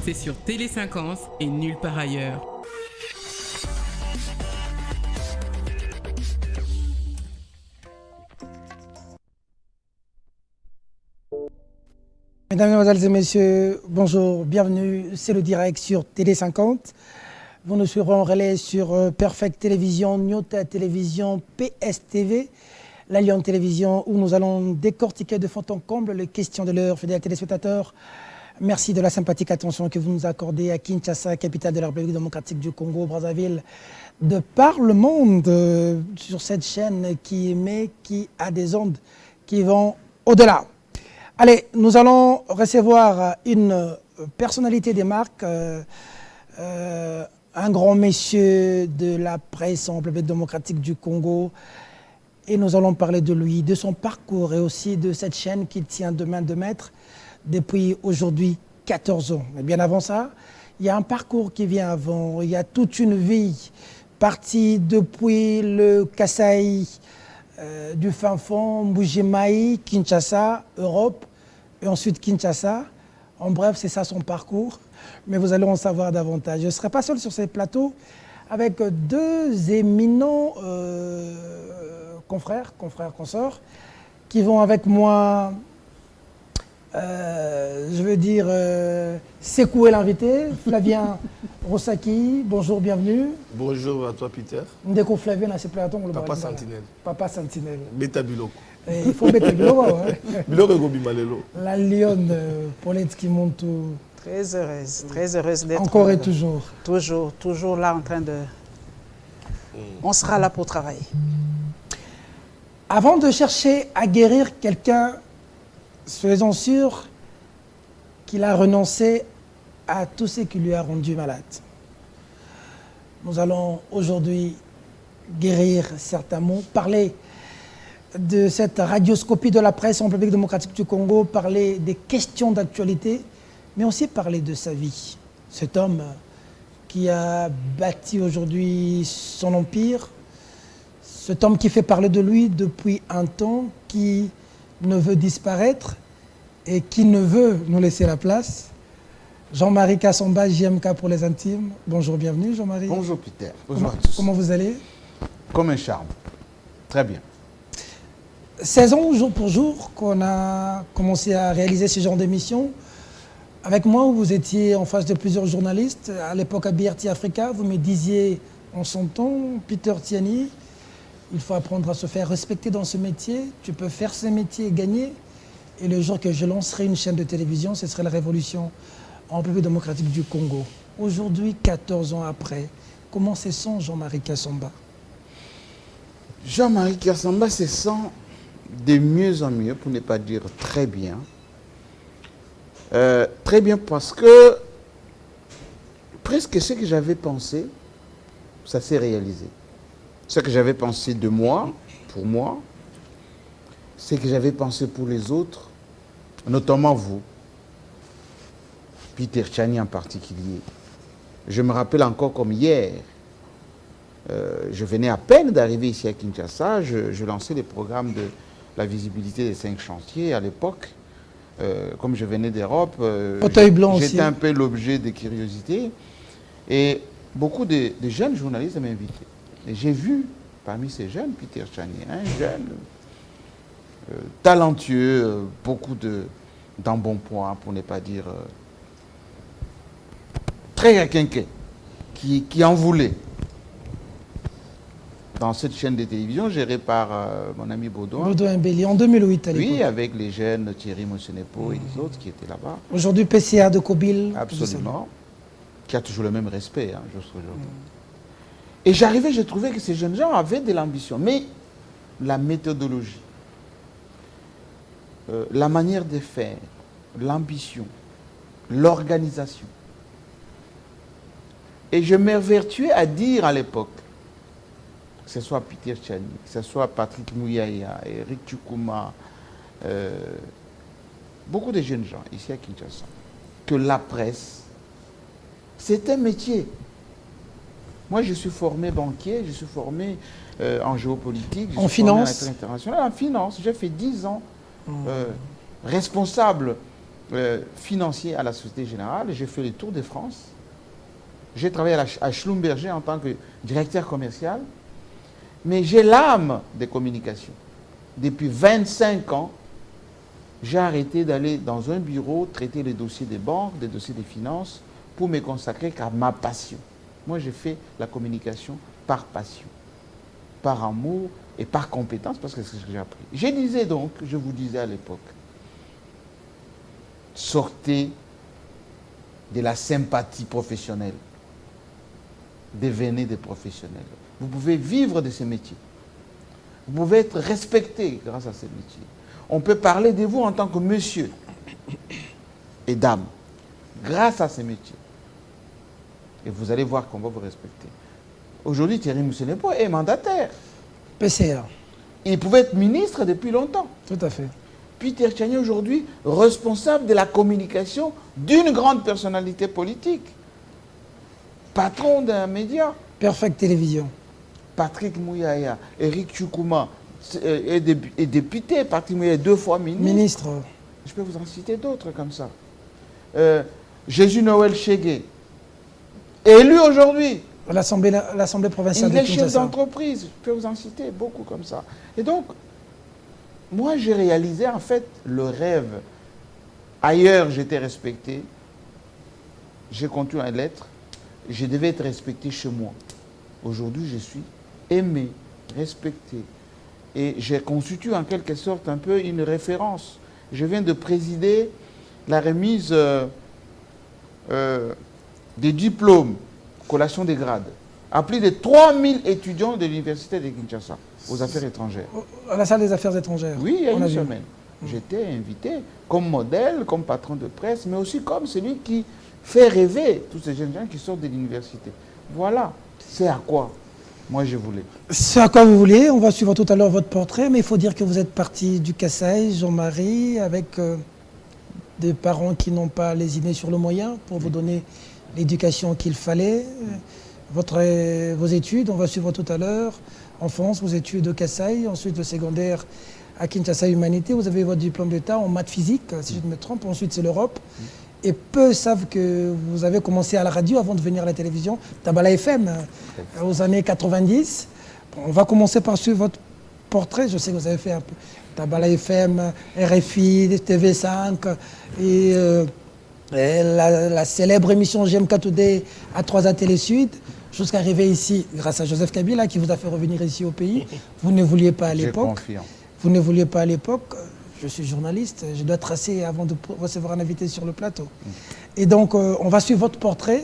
c'est sur Télé 50 et nulle part ailleurs. Mesdames, Mesdemoiselles et Messieurs, bonjour, bienvenue, c'est le direct sur Télé 50. Vous nous suivrez en relais sur Perfect Télévision, Nyota Télévision, PSTV, la Lyon Télévision, où nous allons décortiquer de fond en comble les questions de l'heure. Fidèles téléspectateurs, merci de la sympathique attention que vous nous accordez à Kinshasa, capitale de la République démocratique du Congo, Brazzaville, de par le monde, sur cette chaîne qui émet, qui a des ondes qui vont au-delà. Allez, nous allons recevoir une personnalité des marques, un grand monsieur de la presse en République démocratique du Congo. Et nous allons parler de lui, de son parcours et aussi de cette chaîne qu'il tient de main de maître depuis aujourd'hui 14 ans. Mais bien avant ça, il y a un parcours qui vient avant, il y a toute une vie partie depuis le Kasaï, du fin fond, Mbujimaï, Kinshasa, Europe, et ensuite Kinshasa. En bref, c'est ça son parcours, mais vous allez en savoir davantage. Je ne serai pas seul sur ces plateaux avec deux éminents confrères, consorts, qui vont avec moi, je veux dire, secouer l'invité. Flavien Rossaki, bonjour, bienvenue. Bonjour à toi, Peter. Ndeko Flavien, c'est platon. Papa Sentinelle. Papa Sentinelle. Beta Biloko. Il faut mettre Biloko. Biloko Gobi Malelo. La lionne Paulette qui monte. Très heureuse d'être. Encore et toujours. Toujours là en train de. On sera là pour travailler. Avant de chercher à guérir quelqu'un, soyez-en sûrs qu'il a renoncé à tout ce qui lui a rendu malade. Nous allons aujourd'hui guérir certains mots, parler de cette radioscopie de la presse en République démocratique du Congo, parler des questions d'actualité, mais aussi parler de sa vie. Cet homme qui a bâti aujourd'hui son empire, cet homme qui fait parler de lui depuis un temps, qui ne veut disparaître et qui ne veut nous laisser la place. Jean-Marie Kassamba, JMK pour les intimes. Bonjour, bienvenue Jean-Marie. Bonjour Peter. Bonjour à tous. Comment vous allez? Comme un charme. Très bien. 16 ans, jour pour jour, qu'on a commencé à réaliser ce genre d'émission. Avec moi, vous étiez en face de plusieurs journalistes. À l'époque, à BRT Africa, vous me disiez en son temps, Peter Tiani, il faut apprendre à se faire respecter dans ce métier. Tu peux faire ce métier et gagner. Et le jour que je lancerai une chaîne de télévision, ce serait la révolution en République démocratique du Congo. Aujourd'hui, 14 ans après, comment se sent Jean-Marie Kassamba? Jean-Marie Kassamba se sent de mieux en mieux, pour ne pas dire très bien. Très bien parce que presque ce que j'avais pensé, ça s'est réalisé. Ce que j'avais pensé de moi, pour moi, ce que j'avais pensé pour les autres, notamment vous, Peter Tiani en particulier. Je me rappelle encore comme hier, je venais à peine d'arriver ici à Kinshasa, je lançais les programmes de la visibilité des 5 chantiers à l'époque. Comme je venais d'Europe, j'étais un peu l'objet de curiosité. Et beaucoup de jeunes journalistes m'invitaient. Et j'ai vu parmi ces jeunes, Peter Tiani, un jeune talentueux, beaucoup d'embonpoint, pour ne pas dire très requinqué, qui en voulait. Dans cette chaîne de télévision gérée par mon ami Baudouin. Baudouin Béli, en 2008 à l'époque. Oui, avec les jeunes Thierry Mosenepo et les autres qui étaient là-bas. Aujourd'hui, PCA de Kobil. Absolument. Qui a toujours le même respect, hein, jusqu'aujourd'hui. Et j'arrivais, je trouvais que ces jeunes gens avaient de l'ambition. Mais la méthodologie, la manière de faire, l'ambition, l'organisation. Et je m'évertuais à dire à l'époque, que ce soit Peter Tiani, que ce soit Patrick Mouyaya, Eric Tchoukouma, beaucoup de jeunes gens ici à Kinshasa, que la presse, c'est un métier. Moi, je suis formé banquier, je suis formé en géopolitique, en finance, en finance. J'ai fait 10 ans responsable financier à la Société Générale. J'ai fait le tour de France. J'ai travaillé à Schlumberger en tant que directeur commercial. Mais j'ai l'âme des communications. Depuis 25 ans, j'ai arrêté d'aller dans un bureau traiter les dossiers des banques, des dossiers des finances, pour me consacrer qu'à ma passion. Moi, j'ai fait la communication par passion, par amour et par compétence, parce que c'est ce que j'ai appris. Je disais donc, je vous disais à l'époque, sortez de la sympathie professionnelle, devenez des professionnels. Vous pouvez vivre de ces métiers. Vous pouvez être respecté grâce à ces métiers. On peut parler de vous en tant que monsieur et dame, grâce à ces métiers. Et vous allez voir qu'on va vous respecter. Aujourd'hui, Thierry Moussenepo est mandataire. PCR. Il pouvait être ministre depuis longtemps. Tout à fait. Peter Tchani, aujourd'hui, responsable de la communication d'une grande personnalité politique. Patron d'un média. Perfect Télévision. Patrick Mouyaya, Eric Choukouma est député. Patrick Mouyaya est 2 fois ministre. Ministre. Je peux vous en citer d'autres comme ça. Jésus Noël Chegué, élu aujourd'hui. L'Assemblée provinciale Il de est chef Kinshasa. d'entreprise. Je peux vous en citer beaucoup comme ça. Et donc, moi, j'ai réalisé en fait le rêve. Ailleurs, j'étais respecté. J'ai continué à l'être. Je devais être respecté chez moi. Aujourd'hui, je suis aimé, respecté. Et j'ai constitué en quelque sorte un peu une référence. Je viens de présider la remise des diplômes, collation des grades, à plus de 3000 étudiants de l'université de Kinshasa, aux affaires étrangères. À la salle des affaires étrangères. Oui, il y a On une vu. semaine. J'étais invité comme modèle, comme patron de presse, mais aussi comme celui qui fait rêver tous ces jeunes gens qui sortent de l'université. Voilà, c'est à quoi moi je voulais. C'est à quoi vous voulez. On va suivre tout à l'heure votre portrait, mais il faut dire que vous êtes parti du Kasaï, Jean-Marie, avec des parents qui n'ont pas lésiné sur le moyen pour vous donner l'éducation qu'il fallait. Vos études, on va suivre tout à l'heure. En France, vos études au Kasaï, ensuite le secondaire à Kinshasa Humanité. Vous avez votre diplôme d'État en maths physique, si je ne me trompe. Ensuite, c'est l'Europe. Et peu savent que vous avez commencé à la radio avant de venir à la télévision, Tabala FM, aux années 90. Bon, on va commencer par suivre votre portrait. Je sais que vous avez fait un peu Tabala FM, RFI, TV5 et la célèbre émission GMK Today à 3A Télé Sud, jusqu'à arriver ici grâce à Joseph Kabila qui vous a fait revenir ici au pays. Vous ne vouliez pas à l'époque. Vous ne vouliez pas à l'époque. Je suis journaliste, je dois tracer avant de recevoir un invité sur le plateau. Et donc, on va suivre votre portrait,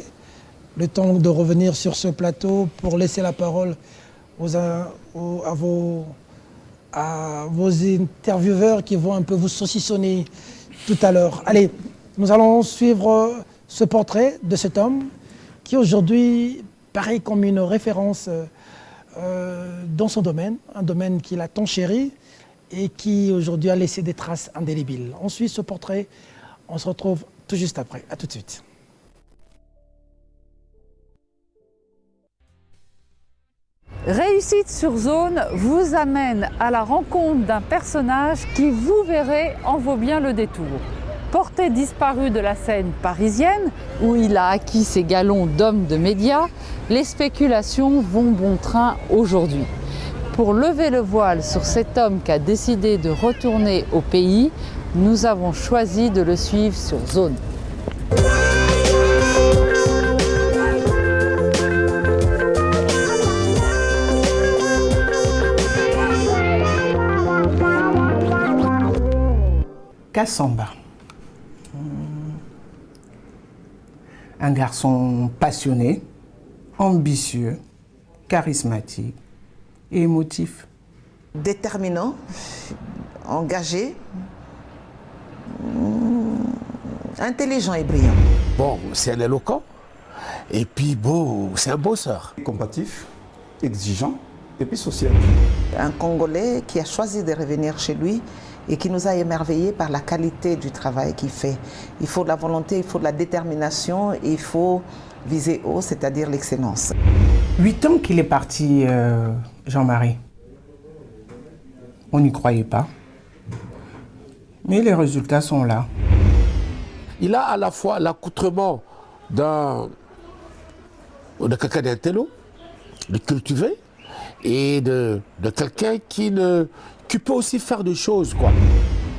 le temps de revenir sur ce plateau pour laisser la parole à vos intervieweurs qui vont un peu vous saucissonner tout à l'heure. Allez, nous allons suivre ce portrait de cet homme qui aujourd'hui paraît comme une référence dans son domaine, un domaine qu'il a tant chéri, et qui aujourd'hui a laissé des traces indélébiles. On suit ce portrait, on se retrouve tout juste après. À tout de suite. Réussite sur zone vous amène à la rencontre d'un personnage qui, vous verrez, en vaut bien le détour. Porté disparu de la scène parisienne, où il a acquis ses galons d'homme de médias, les spéculations vont bon train aujourd'hui. Pour lever le voile sur cet homme qui a décidé de retourner au pays, nous avons choisi de le suivre sur Zone. Kassamba. Un garçon passionné, ambitieux, charismatique et émotif. Déterminant, engagé, intelligent et brillant. Bon, c'est un éloquent, et puis beau, c'est un bosseur. Combatif, exigeant, et puis social. Un Congolais qui a choisi de revenir chez lui et qui nous a émerveillés par la qualité du travail qu'il fait. Il faut de la volonté, il faut de la détermination, et il faut viser haut, c'est-à-dire l'excellence. 8 ans qu'il est parti, Jean-Marie. On n'y croyait pas. Mais les résultats sont là. Il a à la fois l'accoutrement de quelqu'un d'intello, de cultivé, et de quelqu'un qui peut aussi faire des choses, quoi.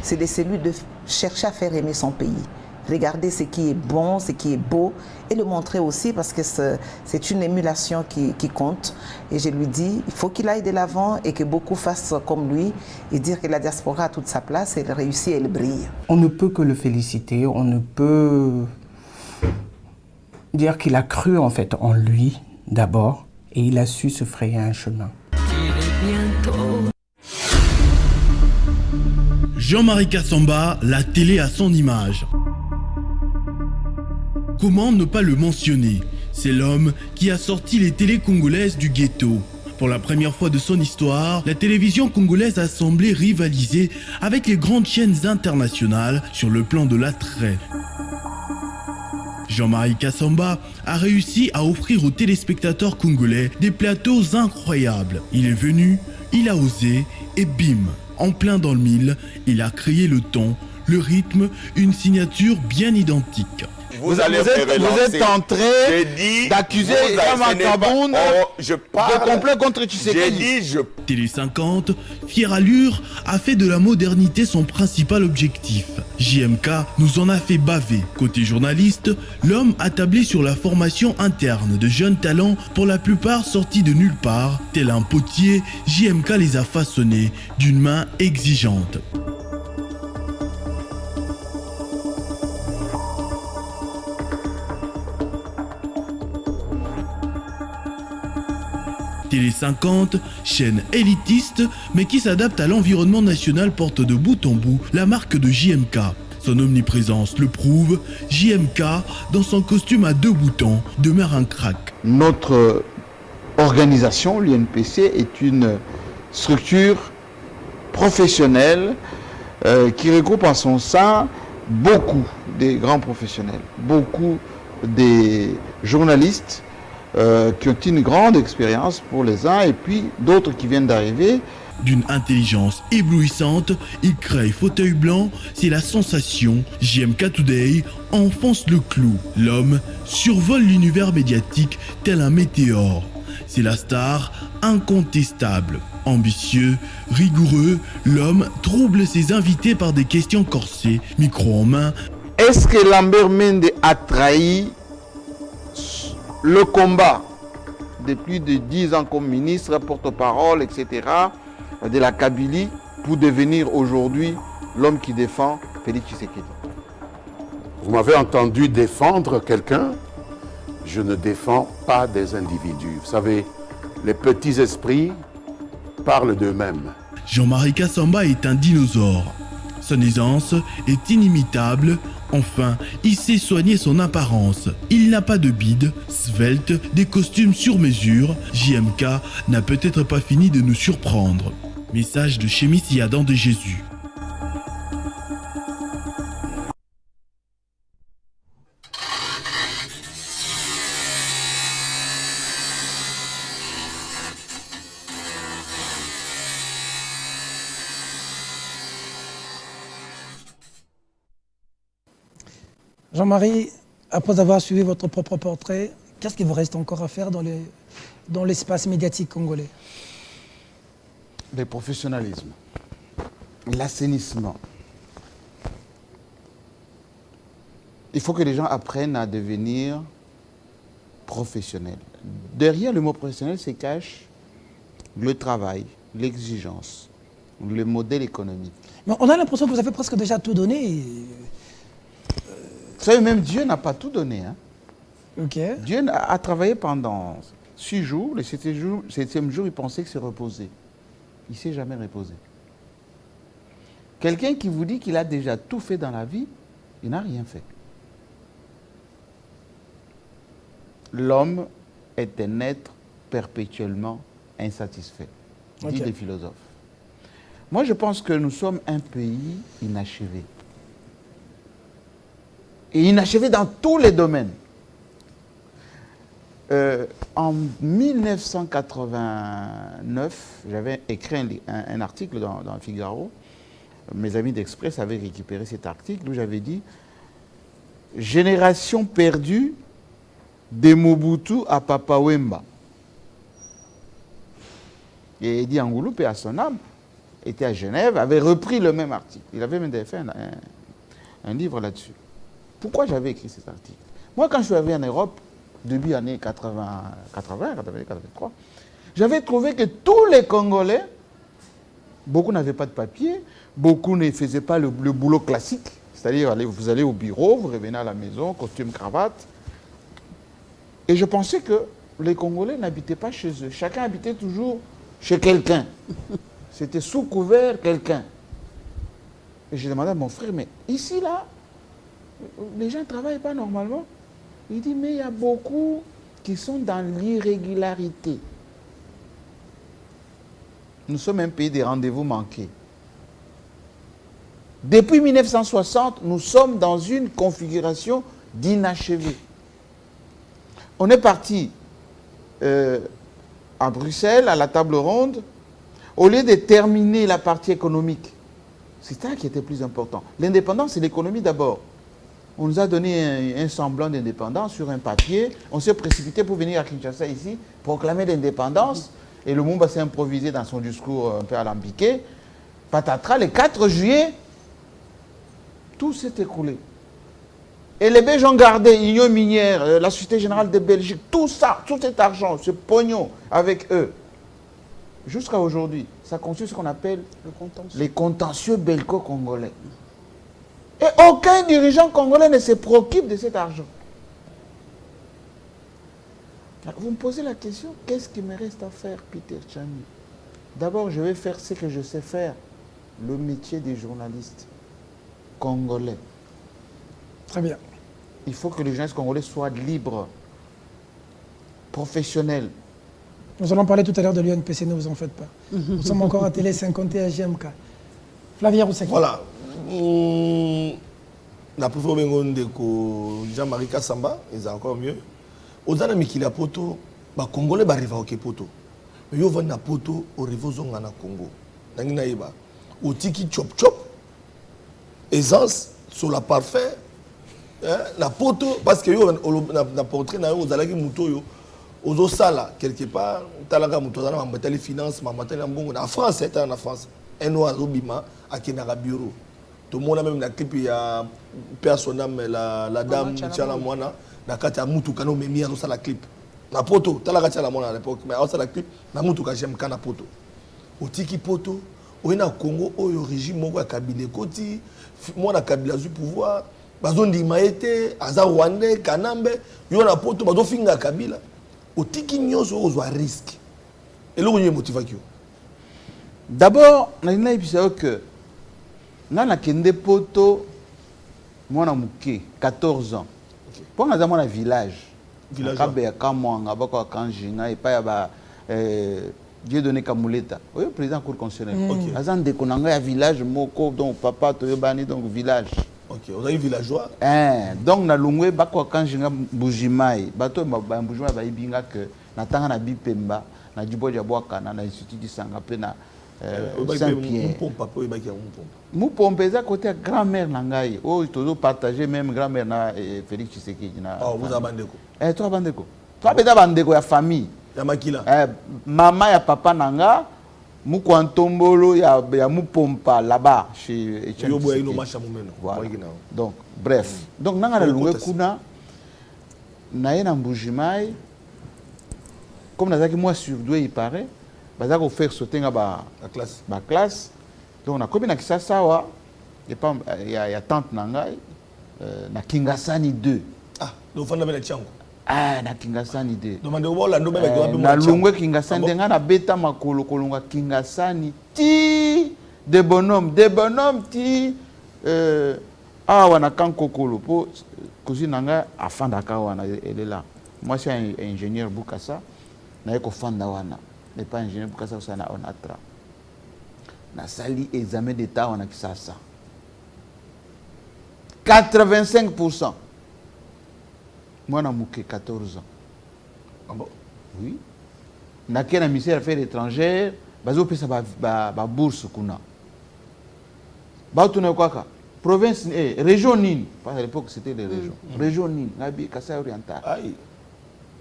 C'est de celui de chercher à faire aimer son pays. Regarder ce qui est bon, ce qui est beau, et le montrer aussi parce que c'est une émulation qui compte. Et je lui dis, il faut qu'il aille de l'avant et que beaucoup fassent comme lui et dire que la diaspora a toute sa place, elle réussit, elle brille. On ne peut que le féliciter, on ne peut dire qu'il a cru en fait en lui d'abord et il a su se frayer un chemin. Jean-Marie Kassamba, la télé à son image. Comment ne pas le mentionner? C'est l'homme qui a sorti les télés congolaises du ghetto. Pour la première fois de son histoire, la télévision congolaise a semblé rivaliser avec les grandes chaînes internationales sur le plan de l'attrait. Jean-Marie Kassamba a réussi à offrir aux téléspectateurs congolais des plateaux incroyables. Il est venu, il a osé et bim, en plein dans le mille, il a créé le ton, le rythme, une signature bien identique. Vous êtes en train d'accuser Jean-Marc Kaboun de complot contre Tshisekedi. Télé 50, fière allure, a fait de la modernité son principal objectif. JMK nous en a fait baver. Côté journaliste, l'homme a tablé sur la formation interne de jeunes talents, pour la plupart sortis de nulle part. Tel un potier, JMK les a façonnés d'une main exigeante. Télé 50, chaîne élitiste, mais qui s'adapte à l'environnement national, porte de bout en bout la marque de JMK. Son omniprésence le prouve, JMK, dans son costume à 2 boutons, demeure un crack. Notre organisation, l'UNPC, est une structure professionnelle qui regroupe en son sein beaucoup des grands professionnels, beaucoup des journalistes, qui ont une grande expérience pour les uns et puis d'autres qui viennent d'arriver. D'une intelligence éblouissante, il crée fauteuil blanc, c'est la sensation. JMK Today enfonce le clou. L'homme survole l'univers médiatique tel un météore. C'est la star incontestable. Ambitieux, rigoureux, l'homme trouble ses invités par des questions corsées, micro en main. Est-ce que Lambert Mende a trahi le combat de plus de 10 ans comme ministre, porte-parole, etc., de la Kabylie, pour devenir aujourd'hui l'homme qui défend Félix Tshisekedi? Vous m'avez entendu défendre quelqu'un, je ne défends pas des individus. Vous savez, les petits esprits parlent d'eux-mêmes. Jean-Marie Kassamba est un dinosaure. Son aisance est inimitable. Enfin, il sait soigner son apparence. Il n'a pas de bide, svelte, des costumes sur mesure. JMK n'a peut-être pas fini de nous surprendre. Message de Chémis Adam de Jésus. Jean-Marie, après avoir suivi votre propre portrait, qu'est-ce qu'il vous reste encore à faire dans l'espace médiatique congolais? Le professionnalisme, l'assainissement. Il faut que les gens apprennent à devenir professionnels. Derrière le mot professionnel se cache le travail, l'exigence, le modèle économique. Mais on a l'impression que vous avez presque déjà tout donné. Vous savez, même Dieu n'a pas tout donné. Hein. Okay. Dieu a travaillé pendant 6 jours. Le 7e jour, il pensait que se reposer. Il ne s'est jamais reposé. Quelqu'un qui vous dit qu'il a déjà tout fait dans la vie, il n'a rien fait. L'homme est un être perpétuellement insatisfait, disent les philosophes. Moi, je pense que nous sommes un pays inachevé. Et inachevé dans tous les domaines. En 1989, j'avais écrit un article dans Figaro. Mes amis d'Express avaient récupéré cet article où j'avais dit Génération perdue de Mobutu à Papa Wemba. Et Eddie Angoulou, paix à son âme, était à Genève, avait repris le même article. Il avait même fait un livre là-dessus. Pourquoi j'avais écrit cet article? Moi, quand je suis arrivé en Europe, début années 83, j'avais trouvé que tous les Congolais, beaucoup n'avaient pas de papier, beaucoup ne faisaient pas le boulot classique. C'est-à-dire, vous allez au bureau, vous revenez à la maison, costume, cravate. Et je pensais que les Congolais n'habitaient pas chez eux. Chacun habitait toujours chez quelqu'un. C'était sous couvert quelqu'un. Et j'ai demandé à mon frère, mais ici, là, les gens ne travaillent pas normalement. Il dit, mais il y a beaucoup qui sont dans l'irrégularité. Nous sommes un pays des rendez-vous manqués. Depuis 1960, nous sommes dans une configuration d'inachevé. On est parti à Bruxelles, à la table ronde, au lieu de terminer la partie économique. C'est ça qui était plus important. L'indépendance, c'est l'économie d'abord. On nous a donné un semblant d'indépendance sur un papier. On s'est précipité pour venir à Kinshasa ici, proclamer l'indépendance. Et le Lumumba s'est improvisé dans son discours un peu alambiqué. Patatras, le 4 juillet, tout s'est écoulé. Et les Belges ont gardé Union minière, la Société Générale de Belgique, tout ça, tout cet argent, ce pognon avec eux. Jusqu'à aujourd'hui, ça constitue ce qu'on appelle les contentieux belgo-congolais. Et aucun dirigeant congolais ne se préoccupe de cet argent. Vous me posez la question, qu'est-ce qui me reste à faire, Peter Tchani? D'abord, je vais faire ce que je sais faire, le métier des journalistes congolais. Très bien. Il faut que les journalistes congolais soient libres, professionnels. Nous allons parler tout à l'heure de l'UNPC, ne vous en faites pas. Nous sommes encore à Télé 51 GMK. Flavien Roussaki. Voilà. La plus forte de Jean-Marie Kassamba, c'est encore mieux. Aux années qui la poto, les Congolais arrivent au poto. Mais ils vont na poto au niveau zonga na Congo. Nangina iba. Au tiki chop chop. Essence sur la parfait. La poto parce que yo na portrait na yo aux alaki muto yo. Aux sala quelque part, talaka muto na mbata les finances, mbata na mbongo na France, c'est en France. Un oiseau bima à Kenara bureau. Tout le monde a même la clip, il y a personne, la dame, Tchala Moana, la carte à Moutou Kano, mais mis à la clip. La poto, tu as la carte à la Moana à l'époque, mais à la clip, la Moutou Kajem Kana poto. Au Tiki poto, au Congo, au régime, au cabinet Koti, moi, la Kabila du pouvoir, Bazon di Maete, Aza Rwandais, Kanambe, yo na poto, Bazon Finga Kabila. Au Tiki Nyos, au risque. Et là, on y est motivé. D'abord, on a dit que Nana kende poto mwana muke 14 ans. Pour nga za mwana village. Kabe ya kamwanga bako kanjinga et pa ya ba Dieu donné Kamuleta. Oyo président cour constitutionnelle. Azan de konanga ya village moko donc papa to bani donc village. OK, on a eu villageois. Donc na lungwe bako kanjinga Mbujimai. Bato ba Mbujimai ba ibinga que na tanga na Bipemba na Djiboja Bwakana na institut du Sangape na Saint-Pierre. Moupompe eza côté grand-mère nangai. Oh, il doit partager même grand-mère na Félix Tshisekedi na. Oh, vous abandeko. Toi bandeko. Toi beda bandeko ya famille. Ya makila. Maman ya papa nanga Mukwantombolo ya Mupompa là-bas chez Etienne. Yo boya ino macha mumeno. Donc bref. Donc nanga na lungwe kuna na yena Mbujimai comme nazaki moi surdoué il paraît. Baza ko faire sauter la classe. Donc on a comme na Kisasa wa il y a tante nangai na Kingasani 2. Ah, donc fanda bela tchango. Ah na Kingasani 2. Demande au la ndo bela ko na lungwe Kingasani denga na beta makolo kolonga Kingasani ti de bonhomme ti wana kankokolo po cousine nanga afanda ka wana elle est là. Moi c'est un ingénieur Bukasa na ko fanda wana. Mais pas ingénieur pour que ça soit en atra. Na sali examen d'état on a ça. 85%. Moi na mouké 14 ans. Ah bon? Oui. Na kena ministère des Affaires étrangères, bazo pesa ba bourse kuna. Ba tuna kwaka. province, région Nine, parce qu'à l'époque c'était les régions. Région Nine, Nabi, Kassai Oriental.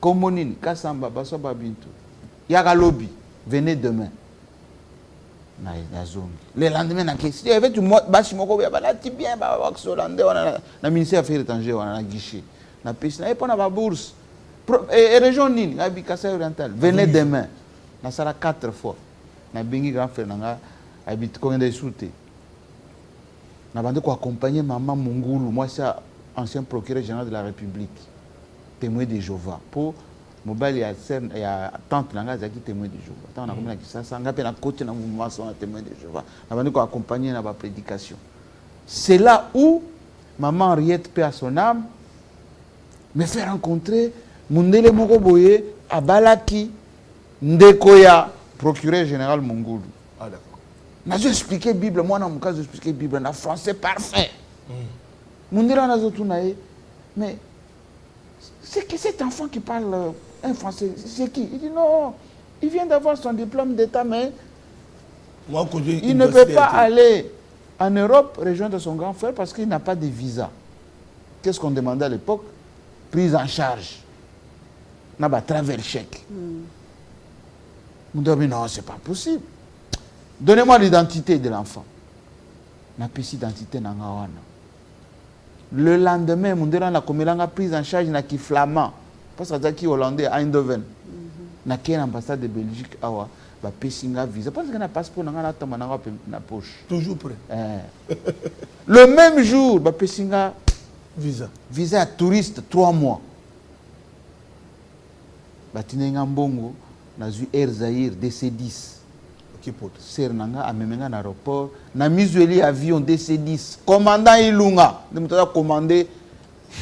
Comonine, Kassamba, Bassoba Bintou. Yagalobi, venez demain. Le lendemain, il y avait du mot, Bachimoko, il y avait bien, le ministère des Affaires étrangères, on a guichet. On a pas la bourse. Région Nine, Nabi, Kassai Oriental, venez demain. On a 4 fois. On a bengi grand frère, on a habité combien de soutés. On a accompagner maman Mungulu, moi c'est ancien procureur général de la République, témoin de Jéhovah. Pour mobile, il y a tante qui témoin de Jéhovah. On a comme ça, on a côté dans mouvement témoin de Jéhovah. On a accompagner dans la prédication. C'est là où maman Henriette, paix à son âme, me fait rencontrer Mundele Mokoboye à Balaki Ndekoya, procureur général Mungulu. Ah d'accord. Je expliqué la Bible, moi dans mon cas, j'expliquais la Bible en français parfait. Mais c'est que cet enfant qui parle un français, c'est qui? Il dit non, il vient d'avoir son diplôme d'État, mais moi, il ne peut pas aller en Europe rejoindre son grand frère parce qu'il n'a pas de visa. Qu'est-ce qu'on demandait à l'époque? Prise en charge. On a travers chèque. On dit non, c'est pas possible. Donnez-moi l'identité de l'enfant. Na pesi identité na ngawana. Le lendemain, mon déran la komelanga prise en charge na ki flamand. Parce que qui hollandais à Eindhoven. Na qui l'ambassade de Belgique awa ba pesinga visa parce que na passeport na ngana tama na na poche. Toujours prêt. Le même jour ba pesinga visa. Visa à touriste 3 mois. Ba tinenga mbongo na zu Air Zaïre DC-10. Ser nanga amemenga na aéroport na mizueli avion DC-10 commandant Ilunga de mutaka commander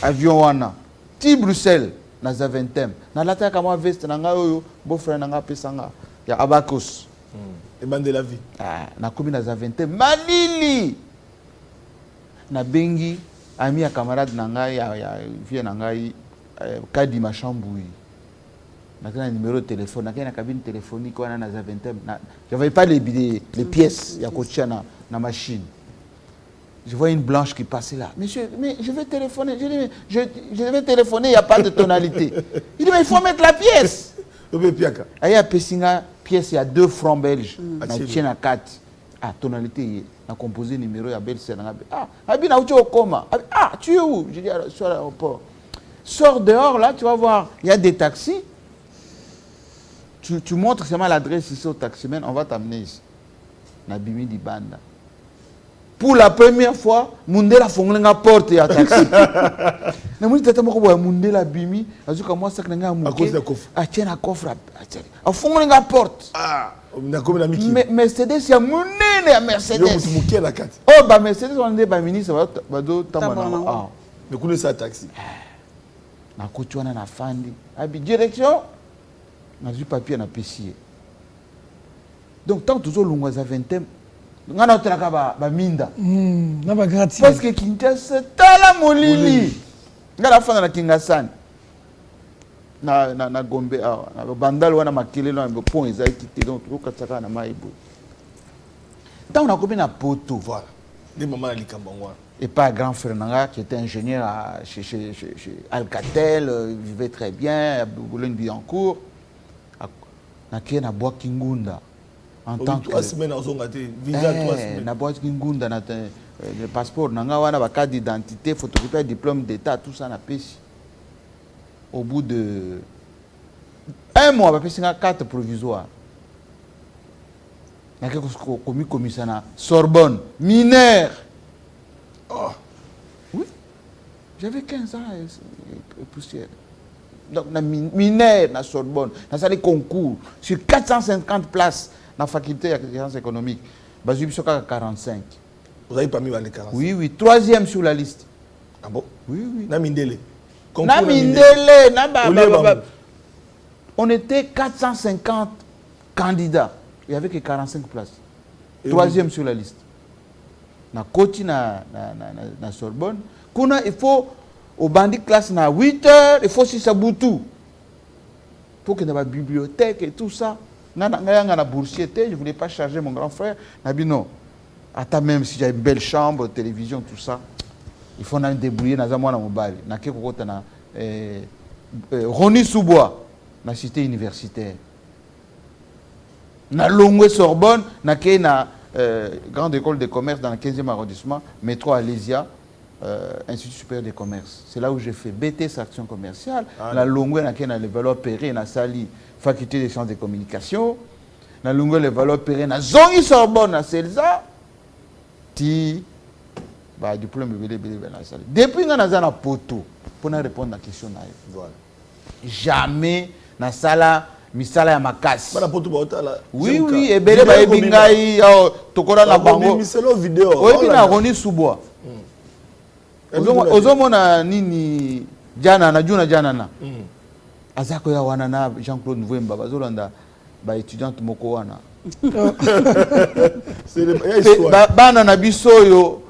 avion wana ti Bruxelles na Zaventem na lata kama veste nanga oyo beau frère nanga pesanga ya Abacus et bande la vie na komi na Zaventem malili na bengi ami ya camarade nanga ya vie nanga Kadi Machambouyi. Maintenant, le numéro de téléphone, dans la cabine téléphonique, on a na Zaventem. Je ne voyais pas les pièces, il y a coaché dans la machine. Je vois une blanche qui passait là. Monsieur, mais je vais téléphoner. Je dis, mais je vais téléphoner, il n'y a pas de tonalité. Il dit, mais il faut mettre la pièce. Il y a Pessinga, pièce, il y a 2 francs belges. Il y a 4. Ah, tonalité, il a composé le numéro, il y a belle scène. Ah, tu es où? Je dis, sur l'aéroport. Sors dehors, là, tu vas voir, il y a des taxis. Tu montres seulement l'adresse ici au taximan, on va t'amener ici. Nabimi di banda. Pour la première fois, Mundela fonga porte ya taxi. Na muni tata moko boya Mundela bimi, azuka moi sak nga muke. À cause de coffre. A tiens coffre a fonga porte. Ah, na comme na miki. Mercedes ya munene ya Mercedes. Yo mutu muke na kati. Oh ba Mercedes on est ba ministre ba do tamana. Ah. Mais connais ça taxi. Na kochwana na fandi. Abi direction na du papier na pesier. Donc tant toujours longo za 20e ngana otraka ba minda na ba gratis parce que Kinshasa tala molili ngala fana na Kingasani na Gombe na bandal wana makile na pont eza quitté donc tout katsaka na maibo tant on a combien na poto voilà des mamans na likambangwa et pas grand frère nanga qui était ingénieur chez Alcatel vivait très bien à Boulogne-Billancourt na qui na bois Kingunda en tant que 3 semaines en zone visa 3 semaines na bois Kingunda na le passeport nanga wana ba carte d'identité photocopie diplôme d'état tout ça na pesi au bout de 1 mois ba pesi nga carte provisoire na que commis commissaire na Sorbonne mineur. Oh oui j'avais 15 ans et poussière. Donc, mineur na Sorbonne, na salle concours sur 450 places dans la faculté de sciences économiques. Bazubi soka 45. Vous avez pas mis les 45? Oui, oui, 3e sur la liste. Ah bon? Oui, oui. Na Mindele. Na Mindele, na on était 450 candidats. Il n'y avait que 45 places. 3e sur la liste. Na Koti na Sorbonne. Kuna, il faut au bandit classe na 8 heures, il faut si ça boutou. Pour que dans la bibliothèque et tout ça. Na boursier, je ne voulais pas charger mon grand frère. Na dit non. Attends, même si j'ai une belle chambre, télévision, tout ça, il faut en débrouiller dans un mois dans mon bal. Rony Soubois, dans la cité universitaire. Dans Longwe Sorbonne, dans la grande école de commerce dans le 15e arrondissement, métro Alésia, Institut supérieur de commerce. C'est là où j'ai fait BTS Action commerciale. La Longwe, dans le valeur péré, dans la Sali, faculté des sciences de communication. Dans Longwe, le valeur péré, dans Zongi Sorbonne, dans Celsa. Diplôme depuis que nous avons poto pour répondre à la question. Jamais dans la misala ya makasi. Oui, oui, et bien les bingai, tokola na bango. Oui, na Rony Soubois. Ozomona nini jana na juna jana na. Azako ya wana na Jean-Claude Nwemba bazolanda ba étudiante moko wana. Bana na bisoyo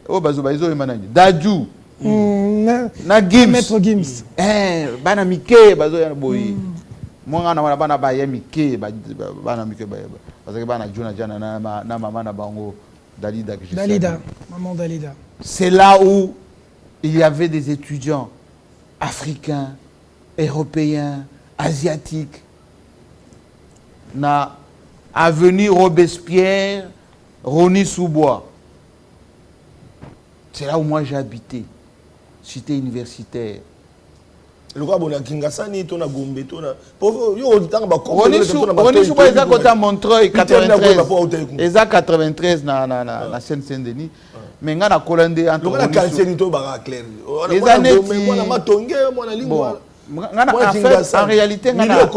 o bazo manani Daju na Gims Maître Gims bana mike bazo ya boyi monga na wana bana ba ya mike bana mike ba parce que bana juna jana na mama na bango Dalida maman Dalida. C'est là où il y avait des étudiants africains, européens, asiatiques. Na avenue Robespierre, Rony Soubois. C'est là où moi j'ai habité, cité universitaire. Le roi Kingasani, ton a Gombe, ton a. Rony Soubois, ils ont côté Montreuil, 93. Ils ont 93 na Seine-Saint-Denis. Mais ils ont collandé entre en réalité, on a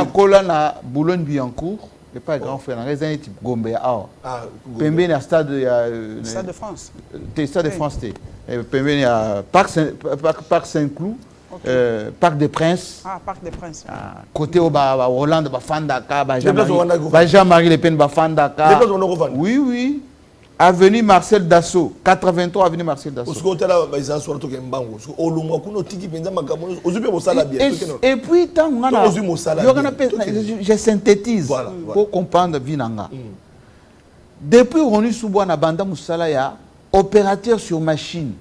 collé na Boulogne-Billancourt, et pas grand frère, on a raison type Gombe. Pembe na stade de France. Stade de France. Pembe na Parc Saint-Cloud, Parc des Princes. Ah, Parc des Princes. Côté au Hollande, Fandaka, Jean-Marie Le Pen, Fandaka. Oui, oui. Avenue Marcel Dassault, 83 avenue Marcel Dassault. Et puis, je synthétise pour comprendre Vinanga. Depuis Rony Soubois na banda musala ya opérateur sur machine.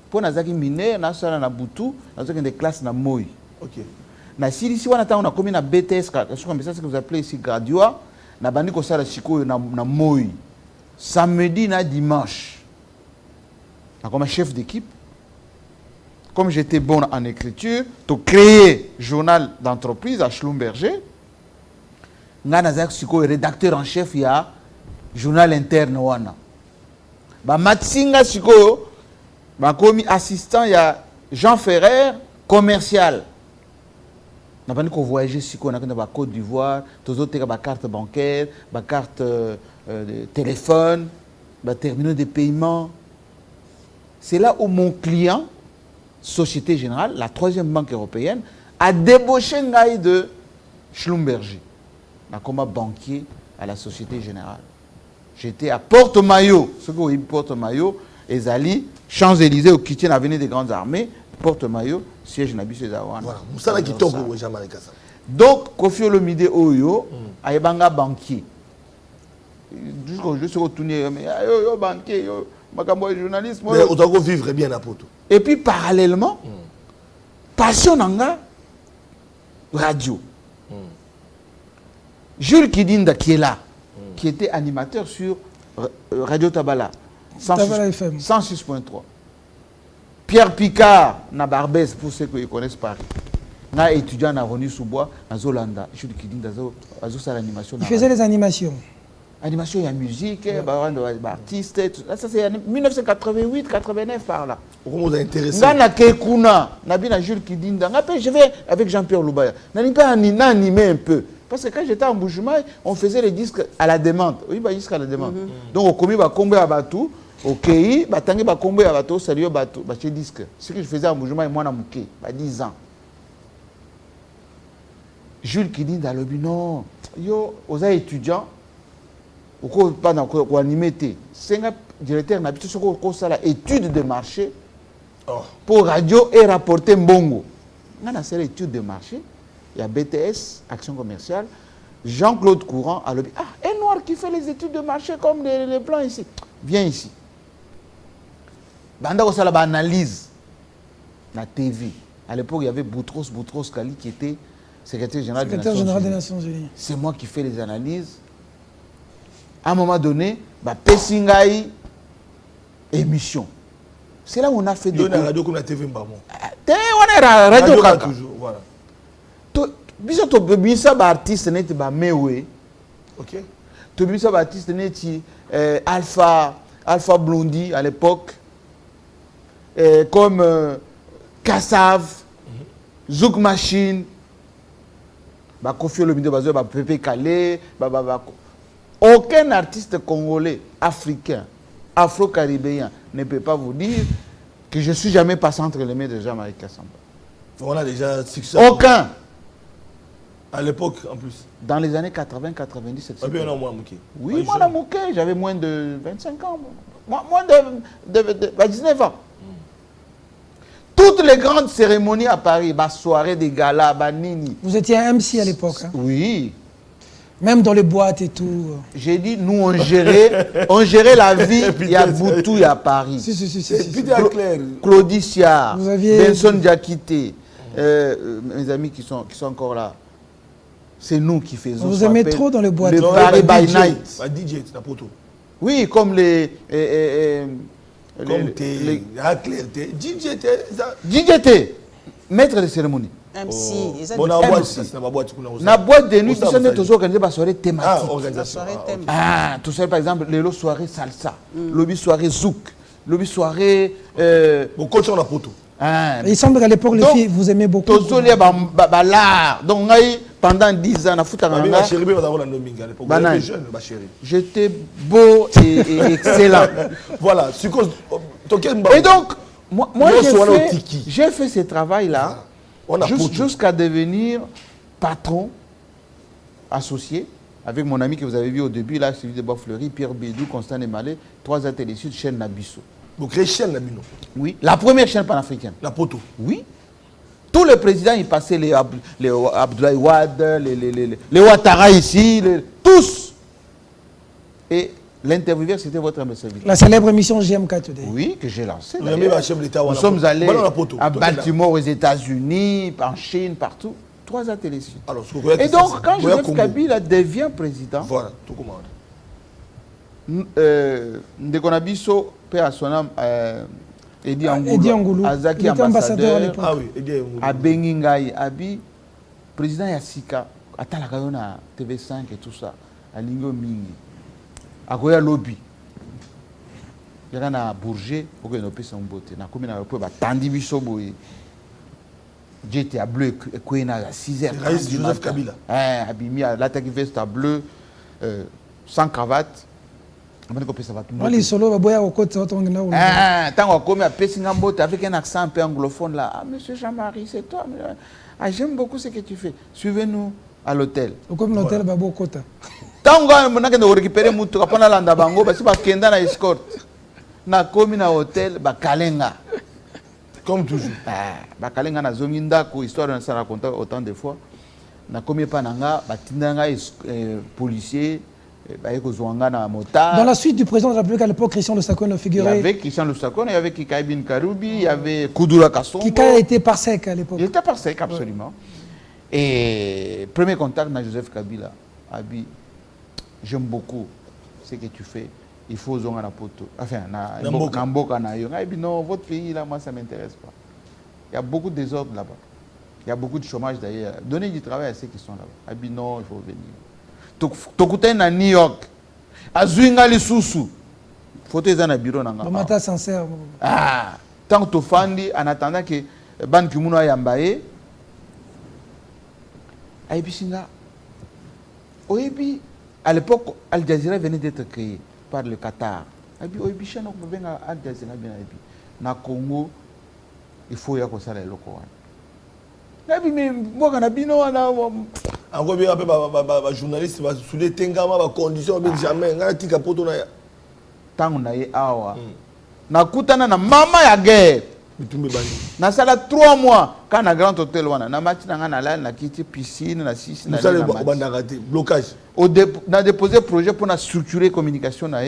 Pour nazaki mineur na sala na butu, nazaki des classes na moi. OK. Na si on a commis na BTS, c'est ce que vous appelez ici graduat, na bandi ko sala siko na moi. Samedi et dimanche, comme chef d'équipe, comme j'étais bon en écriture, tu créer un journal d'entreprise à Schlumberger. Je suis rédacteur en chef, il y a un journal interne. Matsinga Siko, comme assistant, il y a Jean Ferrer, commercial. On a voyagé Siko, on a Côte d'Ivoire, tous autres carte bancaire, carte de téléphone, terminaux de paiement. C'est là où mon client, Société Générale, la troisième banque européenne, a débauché Ngaï de Schlumberger, comme banquier à la Société Générale. J'étais à Porte-Maillot, ce que vous voyez, Porte-Maillot, Ezali, Champs-Élysées, au Kitchen, avenue des Grandes Armées, Porte-Maillot, siège Nabis et Zawana. Voilà, donc, Kofi Olomide Oyo, Aïbanga banquier. Je suis retourné, mais yo banquier, yo journaliste. Mais on doit vivre bien à Poto. Et puis parallèlement, passion nanga radio. Jules Kidinda qui est là, qui était animateur sur Radio Tabala, 106.3. Pierre Picard, na Barbès, pour ceux qui connaissent Paris. Na étudiant à Rony Soubois, à Zolanda. Jules Kidinda, à l'animation. Il faisait les animations. Animation, il y a musique, artistes, ça c'est 1988-89 par là. Comment vous intéressé? Dans Kekuna, Nabina Jules Kidinda, je vais avec Jean-Pierre Loubaya. On pas animé un peu. Parce que quand j'étais en Boujumaï, on faisait les disques à la demande. Oui, bah, disques à la demande. Donc, au commis, Kombe à Batou, au Kei, Tangi, Kombe à Batou, Salut Batou, bah, disque. Ce que je faisais en Boujumaï, moi, à Mouké, 10 ans. Jules Kidinda, le non, yo, aux étudiants, ou pas dans quoi animer, c'est un directeur n'a pas de étude de marché pour radio et rapporter Mbongo. On a cette étude de marché, il y a BTS, action commerciale, Jean-Claude Courant a le un noir qui fait les études de marché comme les blancs ici. Viens ici. Banda ko sala ba analyse na TV. À l'époque, il y avait Boutros Kali qui était secrétaire général des Nations Unies. C'est moi qui fais les analyses. À un moment donné, Pessingaï émission. C'est là où on a fait des radio comme la TV Mbamo. On est radio Kaka. Toujours, voilà. Biso to bebisa ba artiste neti ba mewe. OK. To bebisa ba artiste neti Alpha Blondy à l'époque. Comme Kassav, Zouk Machine, Kofi Olomide Bazo, Pepe Kale, aucun artiste congolais, africain, afro-caribéen ne peut pas vous dire que je ne suis jamais passé entre les mains de Jean-Marie Kassamba. On a déjà succès. Aucun. À l'époque, en plus. Dans les années 80-90, c'était... Oui, moi, j'avais moins de 25 ans. Moins de 19 ans. Toutes les grandes cérémonies à Paris, soirée des galas, nini. Vous étiez un MC à l'époque. Hein? Oui. Même dans les boîtes et tout. J'ai dit, nous, on gérait la vie. Il y a Boutou, il y a Paris. Si. Claudie Siard, aviez... Benson Diakité, mes amis qui sont encore là. C'est nous qui faisons. Vous aimez trop dans les boîtes. Le Paris by Night. DJ, c'est la poteau. Oui, comme les... DJ, maître de cérémonie. MC. Na boîte de nuit, nous sommes organisés par soirée thématique. Tout ça, par exemple, les soirées salsa, lobby soirée zouk, lobby soirée. Coach on a poteau. Il semble qu'à l'époque, les filles, vous aimez beaucoup. Donc, pendant 10 ans, j'étais beau et excellent. Voilà. Et donc, moi j'ai fait ce travail-là jusqu'à devenir patron associé avec mon ami que vous avez vu au début, là, celui de Bois-Fleury, Pierre Bédou, Constant Emalé, 3 ateliers sud, chaîne Nabisso. Vous créez chaîne Nabino? Oui, la première chaîne panafricaine. La poteau? Oui. Tous les présidents, ils passaient les Abdoulaye Wade, les Ouattara ici, tous. Et l'intervieweur, c'était votre service. La célèbre émission JMK Today. Oui, que j'ai lancée. Nous sommes allés à Baltimore, aux États-Unis, en Chine, partout. 3 ateliers sud. Et donc, quand Joseph Kabila devient président, voilà, tout comment. Ndekonabiso, Père Asonam, Edi Angoulou, Azaki ambassadeur à l'époque. Ah oui, Edi Angoulou. À Bengingaï, Abi, président Yassika, à Talakayona, TV5 et tout ça, à Lingo Mingi, à Goya Lobby. Il y a un Bourget, pour que nous puissions beauté. Nous avons fait Tandi Bissoboy. J'étais à bleu, et à 6h. Joseph Kabila. Abimi, l'attaque veste à bleu, sans cravate. Les solos, avec un accent un peu anglophone là. Ah, monsieur Jean-Marie, c'est toi. Ah, j'aime beaucoup ce que tu fais. Suivez-nous à l'hôtel. Comme l'hôtel, Babo Kota. Tant que nous récupérons mon tour, pendant l'andabango, parce que Kenda na escorte. Na komi na hôtel, Kalenga. Comme toujours. Kalenga na zonginda, ko histoire on s'en raconte autant de fois. Na komi pananga, batindanga policier. Dans la suite du président de la République à l'époque, Christian Lusakone figurait. Il y avait Christian Lusakone, il y avait Kikaï Bin Karoubi, il y avait Koudoula Kassongo. Kikaï était par sec à l'époque. Il était par sec, absolument. Ouais. Et premier contact avec Joseph Kabila. Abi, j'aime beaucoup ce que tu fais. Il faut zonga na poto. Enfin, Namboka na yo. Abi, non, votre pays là, moi ça m'intéresse pas. Il y a beaucoup de désordre là-bas. Il y a beaucoup de chômage d'ailleurs. Donnez du travail à ceux qui sont là-bas. Abi, non, il faut venir. Tokutana na New York azuinga lisusu photo eza na bureau nanga mata sincère tant to fandi en attendant que Ban Ki-moon ayambaye aibisinga oyebi à l'époque Al Jazeera venait d'être créé par le Qatar abi oyebi chaîne ko benga Al Jazeera bien abi na Congo il faut ya ko sala eloko wana abi me mboka na bino wana encore bien après journaliste va sous les tengama va condition mais jamais ngana tika poto na tango na ye awa na kutana na mama ya guerre Na sala 3 mois quand na grand hôtel wana na mati na ngana la na kiti piscine na 6 na blocage. Na déposé projet pour na structurer communication na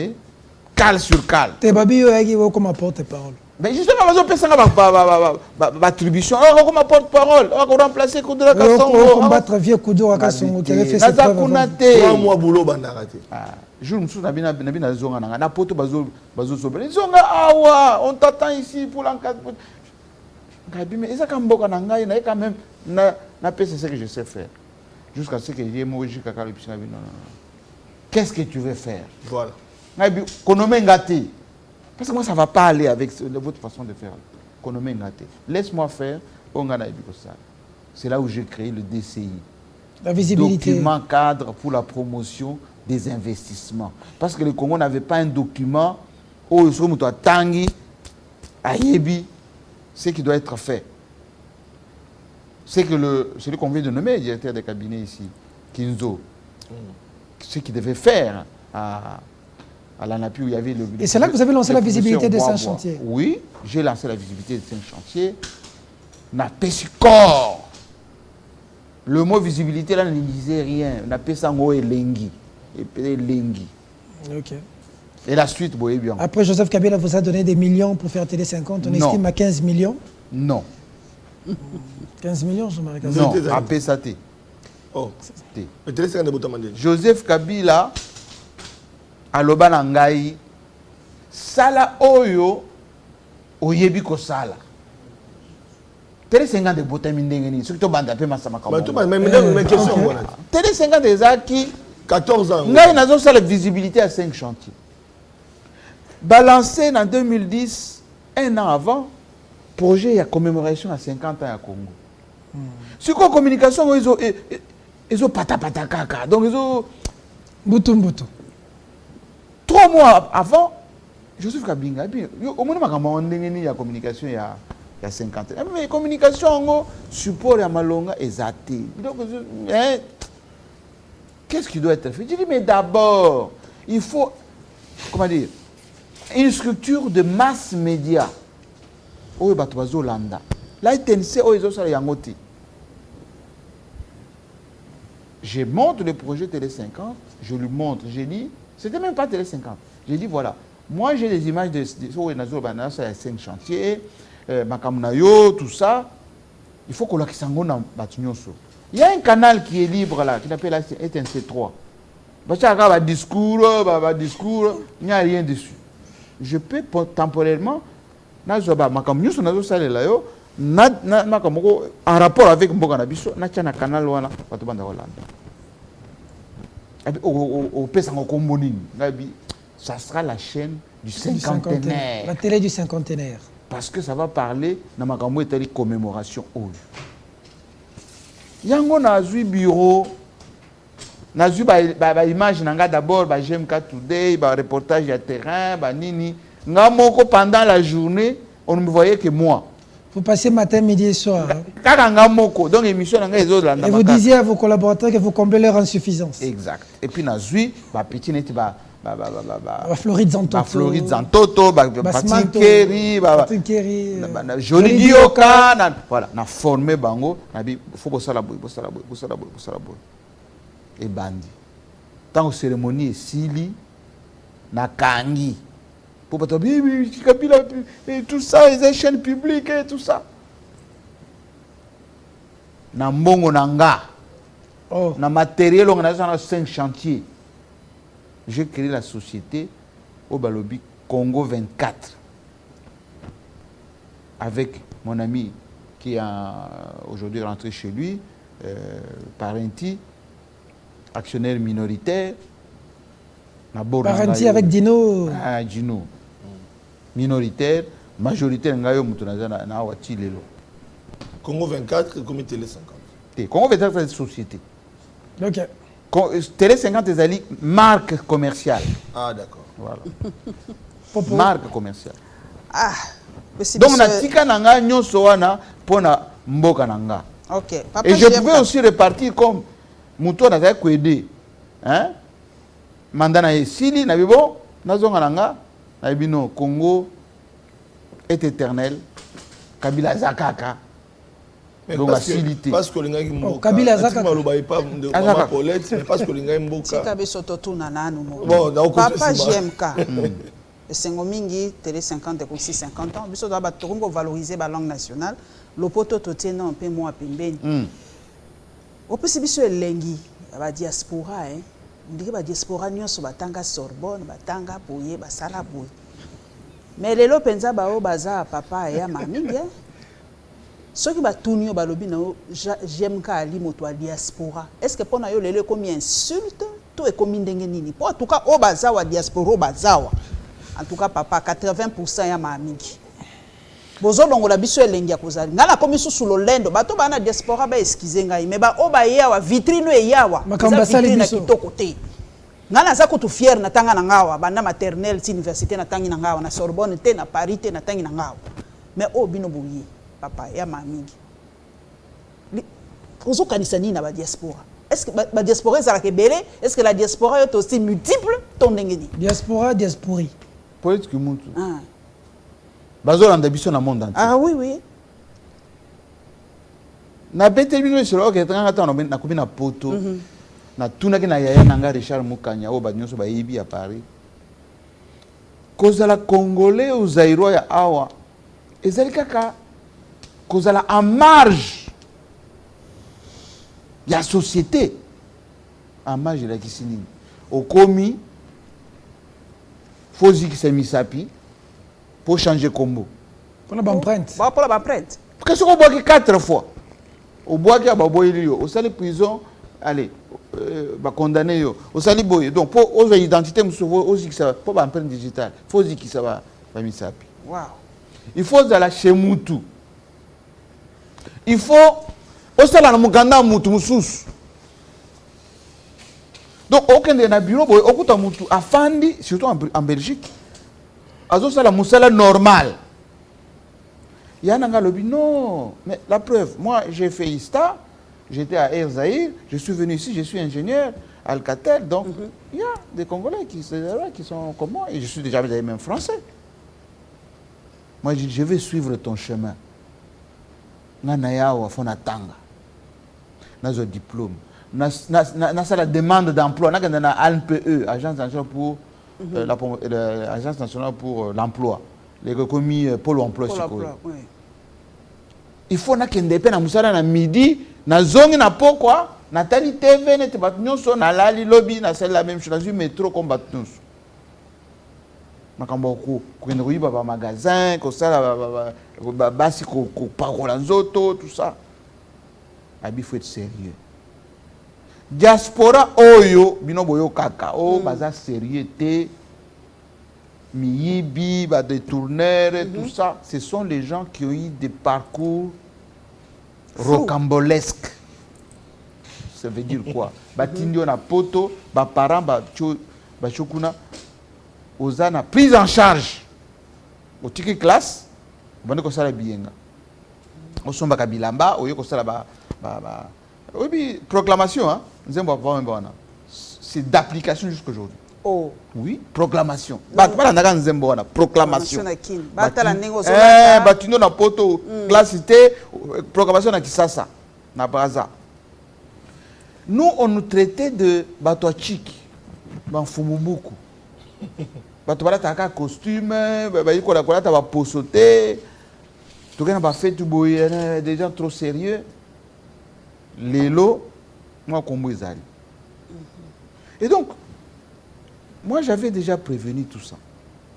cal sur cal. Te babi yo yaki wo comme porte-parole. Mais justement bazo pesa nga attribution comme porte-parole, on va remplacer Koudou Kasongo. On combattre vieux Koudou Kasongo qui avait fait ses preuves. 3 mois boulot bandagate. Jour nous na bina zonga na poto bazo sobele zonga awa on t'attend ici pour l'encadrer. Gabi mais ça kamboka na ngai na quand même na pesa ce que je sais faire jusqu'à ce que j'ai moji kaka le pisina bino. Qu'est-ce que tu veux faire? Voilà. Gabi konomé ngati. Parce que moi ça va pas aller avec votre façon de faire. Konomé ngati. Laisse-moi faire onga na biko ça. C'est là où j'ai créé le DCI. La visibilité. Document cadre pour la promotion des investissements. Parce que le Congo n'avait pas un document où il y a Tangi, Ayebi, ce qui doit être fait. C'est que celui qu'on vient de nommer, le directeur de cabinet ici, Kinzo, ce qu'il devait faire à l'ANAPI où il y avait le... Et c'est là que vous avez lancé la visibilité des 5 chantiers. Oui, j'ai lancé la visibilité des 5 chantiers. Na corps. Le mot visibilité là ne disait rien. On appelle ça ngo elengi. Ok. Et la suite, vous voyez bien. Après, Joseph Kabila vous a donné des millions pour faire Télé 50. On estime à 15 millions. Non. 15 millions, je m'arrête. Non, à PSAT. Oh. Joseph Kabila, à l'Obanangaï, Sala Oyo, Oyebi Kosala. Télé 50 de Botamindengeni, surtout Bandapé Massamaka. Télé 50 des Aki. 14 ans. Nous avons la visibilité à 5 chantiers. Balancé en 2010, un an avant, projet de commémoration à 50 ans à Congo. Sur quoi communication, ils ont pata-pata-kaka. Donc ils ont... Boutou. 3 mois avant, Joseph Kabinga, au moins, il y a communication il y a 50 ans. Mais communication, support à Malonga est athée. Donc, qu'est-ce qui doit être fait? Je dis, mais d'abord, il faut, comment dire, une structure de masse média. Oh, il y a Landa. Là, il y a je montre le projet Télé 50, je lui montre, j'ai dit, c'était même pas Télé 50. J'ai dit, voilà, moi j'ai des images de 5 chantiers, Makamunayo, tout ça. Il faut qu'on l'a kisangona batunyoso. Il y a un canal qui est libre là, qui s'appelle ETNC3. Discours, il n'y a rien dessus. Je peux temporairement, en rapport avec Mboganabiso, il y a un canal ça sera la chaîne du cinquantenaire. La télé du cinquantenaire. Parce que ça va parler de la commémoration. Yango na zui bureau na zui ba image nanga d'abord ba GMK Today ba reportage à terrain ba nini nga moko pendant la journée on ne me voyait que moi. Vous passez matin, midi et soir. Kaka nga moko donc émission nanga ezo la. Et vous disiez à vos collaborateurs que vous comblez leur insuffisance. Exact. Et puis na zui ba petit net ba Floride Zantoto. Floride Zantoto, Patinkeri, Joli Dioka, voilà, na formé bango, na bi faut que ça la boy. Et bandi. Tant que cérémonie sili na kangi. Pour pas bibi Kabila et tout ça, les chaînes publiques et tout ça. Na mbongo nanga. Oh. Na matériel on a 5 chantiers. J'ai créé la société au Balobi Congo 24 avec mon ami qui est aujourd'hui rentré chez lui, Parenti, actionnaire minoritaire. Parenti avec Dino. Ah, Dino. Minoritaire, majoritaire, Congo 24, comité Télé 50. Congo 24, c'est une société. Ok. Télé 50 est une marque commerciale. Ah, d'accord. Voilà. Marque commerciale. Ah, donc, on a tika nanga nyoso wana pona mboka nanga. Ok. Papa, et je pouvais aussi repartir comme Mouto n'a pas aidé. Hein? Mandana et Sili, n'a nazonga nanga, n'a Congo est éternel. Kabila Zakaka. Donc facilité. Parce que l'ingaki mboka. Kabila Zakaka. Maloba pas de maman Paulette, mais parce que l'ingaki mboka. Tikabe sototuna nanu mo. Bon, Papa JMK. Sengo mingi télé 50 et 50 ans, biso ba tokongo valoriser la langue nationale, lopoto totiena un peu moins pembeni. Au plus biso elengi ba diaspora hein. Ndike ba diaspora nyonso batanga Sorbonne, batanga boye, basala boye. Mais lelo penza ba o baza papa ya mamingi hein. Ceux qui battunio balobi na JMK ali moto a diaspora. Est-ce que pona yo lelo comme insulte, tout est comme ndenge nini? Pour en tout cas o baza wa diaspora o baza. En tout cas papa 80% ya mamingi. Bozo longola biso elengi ya kozali. Ngala komi sous lolendo bato bana diaspora ba excuser ngai mais ba o ba yawa vitrine e yawa. Makamba sali biso. Kitoko te. Ngala za ko tu fier na tanga na ngawa banda maternelle ti université na tangi na ngawa na Sorbonne te na Paris te na tangi na ngawa. Mais o bino boyi papa ya mamingi. Ozo kanisa nini na ba diaspora? Est-ce que la diaspora est belé? Est-ce que la diaspora est aussi multiple ton ndengeni? Diaspora, diaspori. Peut-être que mutu. Bazo landa biso na monde entier. Ah oui oui. Na betelino solo ke tanga ta na kobi na poto. Na tuna ke na yaya nanga Richard Mukanya o ba nyonso ba yibi à Paris. Kozala congolais ou zaïrois ya awa. Ezali kaka kozala en marge. Ya société. En marge de la kisini. Au komi faut dire que c'est misapi pour changer combo. Pour l'empreinte. Pour l'empreinte. Qu'est-ce qu'on boit 4 fois? Au bois qui a baboyé au salle prison, allez, condamné yo. Au salle boy. Donc pour aux identités aussi que ça pour l'empreinte digitale. Faut dire que ça va misapi. Wow. Il faut aller chez Moutou. Il faut au salle na muganda Moutou mususu. Donc, aucun des bureaux, aucun moutou afandi, surtout en Belgique. Azo ça la moussala normale. Il y a un lobby, non. Mais la preuve, moi j'ai fait ISTA, j'étais à Air Zahir, je suis venu ici, je suis ingénieur à Alcatel, donc il y a des Congolais qui sont comme moi, et je suis déjà même français. Moi je dis, je vais suivre ton chemin. Nanayawa Fonatanga. Nazo diplôme. Na la demande d'emploi, na ANPE, Agence nationale pour l'Agence nationale pour l'emploi, les commis Pôle emploi. Il faut na kende pe na musala na midi, na zongi na pokwa, na tali TV net batnyonso na lali lobby na c'est la même chose, dans un métro comme batnyonso. Makambo ko kende ko yiba ba magasin, ko sala ba basi ko parola nzoto, tout ça. Abi faut être sérieux. Diaspora oyo binoboyo kaka o baza sérieux te miyibi ba détourneurs tout ça, ce sont les gens qui ont eu des parcours rocambolesques. Ça veut dire quoi? Batindio na poto ba parents ba chokuna ozana prise en charge au tiki classe bande ko sala bienga osomba kabilamba oyo ko sala ba oui, proclamation, hein? C'est d'application jusqu'aujourd'hui. Oh. Oui, proclamation. Proclamation. Batino na poto, classité, proclamation na Kisasa, na Braza. Nous, on nous traitait de Batoachik, Banfumubuku. Batobala taka costume, bayikola kola ta ba posoté. Tout cas, on va faire tout boyer, des gens trop sérieux. Lélo, moi, Kombo Ezali. Et donc, moi, j'avais déjà prévenu tout ça.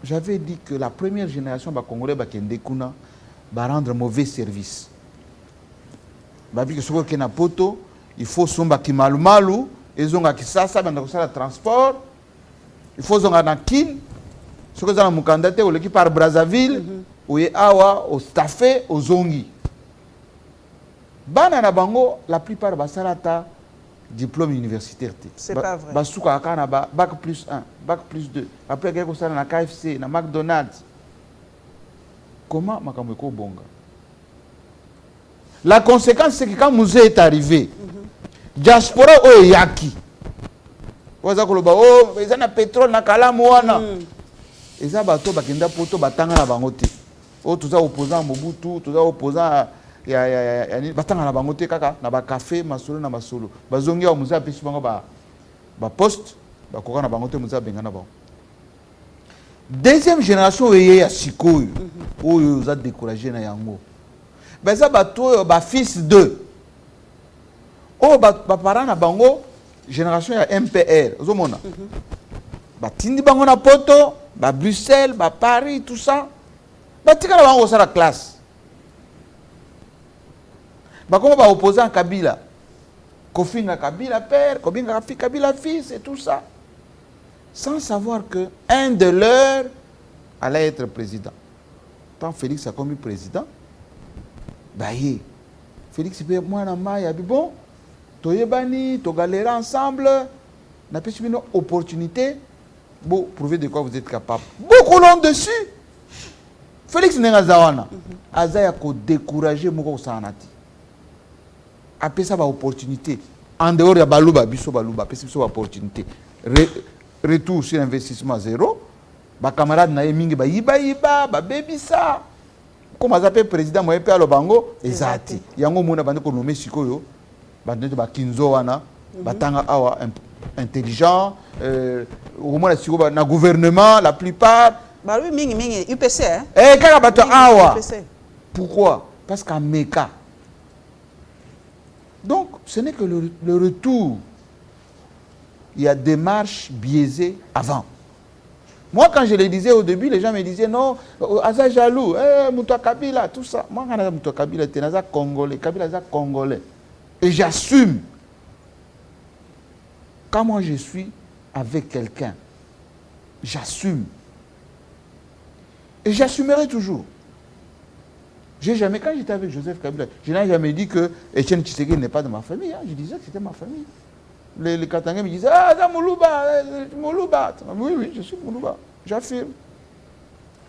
J'avais dit que la première génération de Congolais va rendre mauvais service. Il faut somba ki malumalu, ezonga ki sasa banda kosala transport. Il faut zonga na kin. Ce que za mukandate ou l'équipe par Brazzaville, ou awa au staffé au zongi. Bana na bango, la plupart basalata diplôme universitaire. C'est pas vrai. Basuka kana ba bac plus 1, bac plus 2. Après quelque chose na KFC, na McDonald's. Comment makambo ko bonga? La conséquence c'est que quand Mouzé est arrivé, diaspora o yaki. Waza koloba oh, ezana pétrole na kalamu wana. Eza bato bakenda poto batanga na bango te. Oh, tout ça opposant à Mobutu, tout ça opposant à batanga na bango te kaka na ba café masolo na masolo. Bazongi au musée apesi bango ba poste, ba koka na bango te musée benga na bango. Deuxième génération eye ya sikoyo. Oyo za décourager na yango. Baza bato ba fils de. Oh ba parents na bango génération ya MPR. Ozomona. Ba tindi bango na poto, ba Bruxelles, ba Paris, tout ça. Batika na bango sa la classe. Comment va opposer en Kabila? Kofinga Kabila père, Kofinga Kabila fils et tout ça. Sans savoir que un de leurs allait être président. Quand Félix a commis président, bah Félix dit moi na maya bon, toyebani, to galérer ensemble, n'a pas une opportunité pour prouver de quoi vous êtes capable. Beaucoup l'ont dessus. Félix n'est pas zawana. Azaya ko décourager moko sanati. Après ça, opportunité. En dehors de Balouba, biso Balouba, après ça, opportunité. Retour sur investissement zéro. Ba camarade na yemingi ba yiba, ba baby ça. Comme ça appelle président moi pe alobango ezati. Yango mona bande ko nommer sikoyo. Bande ba kinzo wana, batanga awa intelligent, au moins sikoyo na gouvernement la plupart. Ba oui mingi UPC hein. Kaka bato awa. Pourquoi? Parce qu'à Meka. Donc, ce n'est que le retour. Il y a des marches biaisées avant. Moi, quand je le disais au début, les gens me disaient non, Aza jaloux, Moutoua Kabila, tout ça. Moi, quand Moutoua Kabila, c'est Naza Congolais, Kabila Naza Congolais. Et j'assume. Quand moi je suis avec quelqu'un, j'assume. Et j'assumerai toujours. J'ai jamais, quand j'étais avec Joseph Kabila, je n'ai jamais dit que Etienne Tshisekedi n'est pas de ma famille. Hein. Je disais que c'était ma famille. Les Katangais me disaient ah, c'est Moulouba, Moulouba. Oui, oui, je suis Moulouba. J'affirme.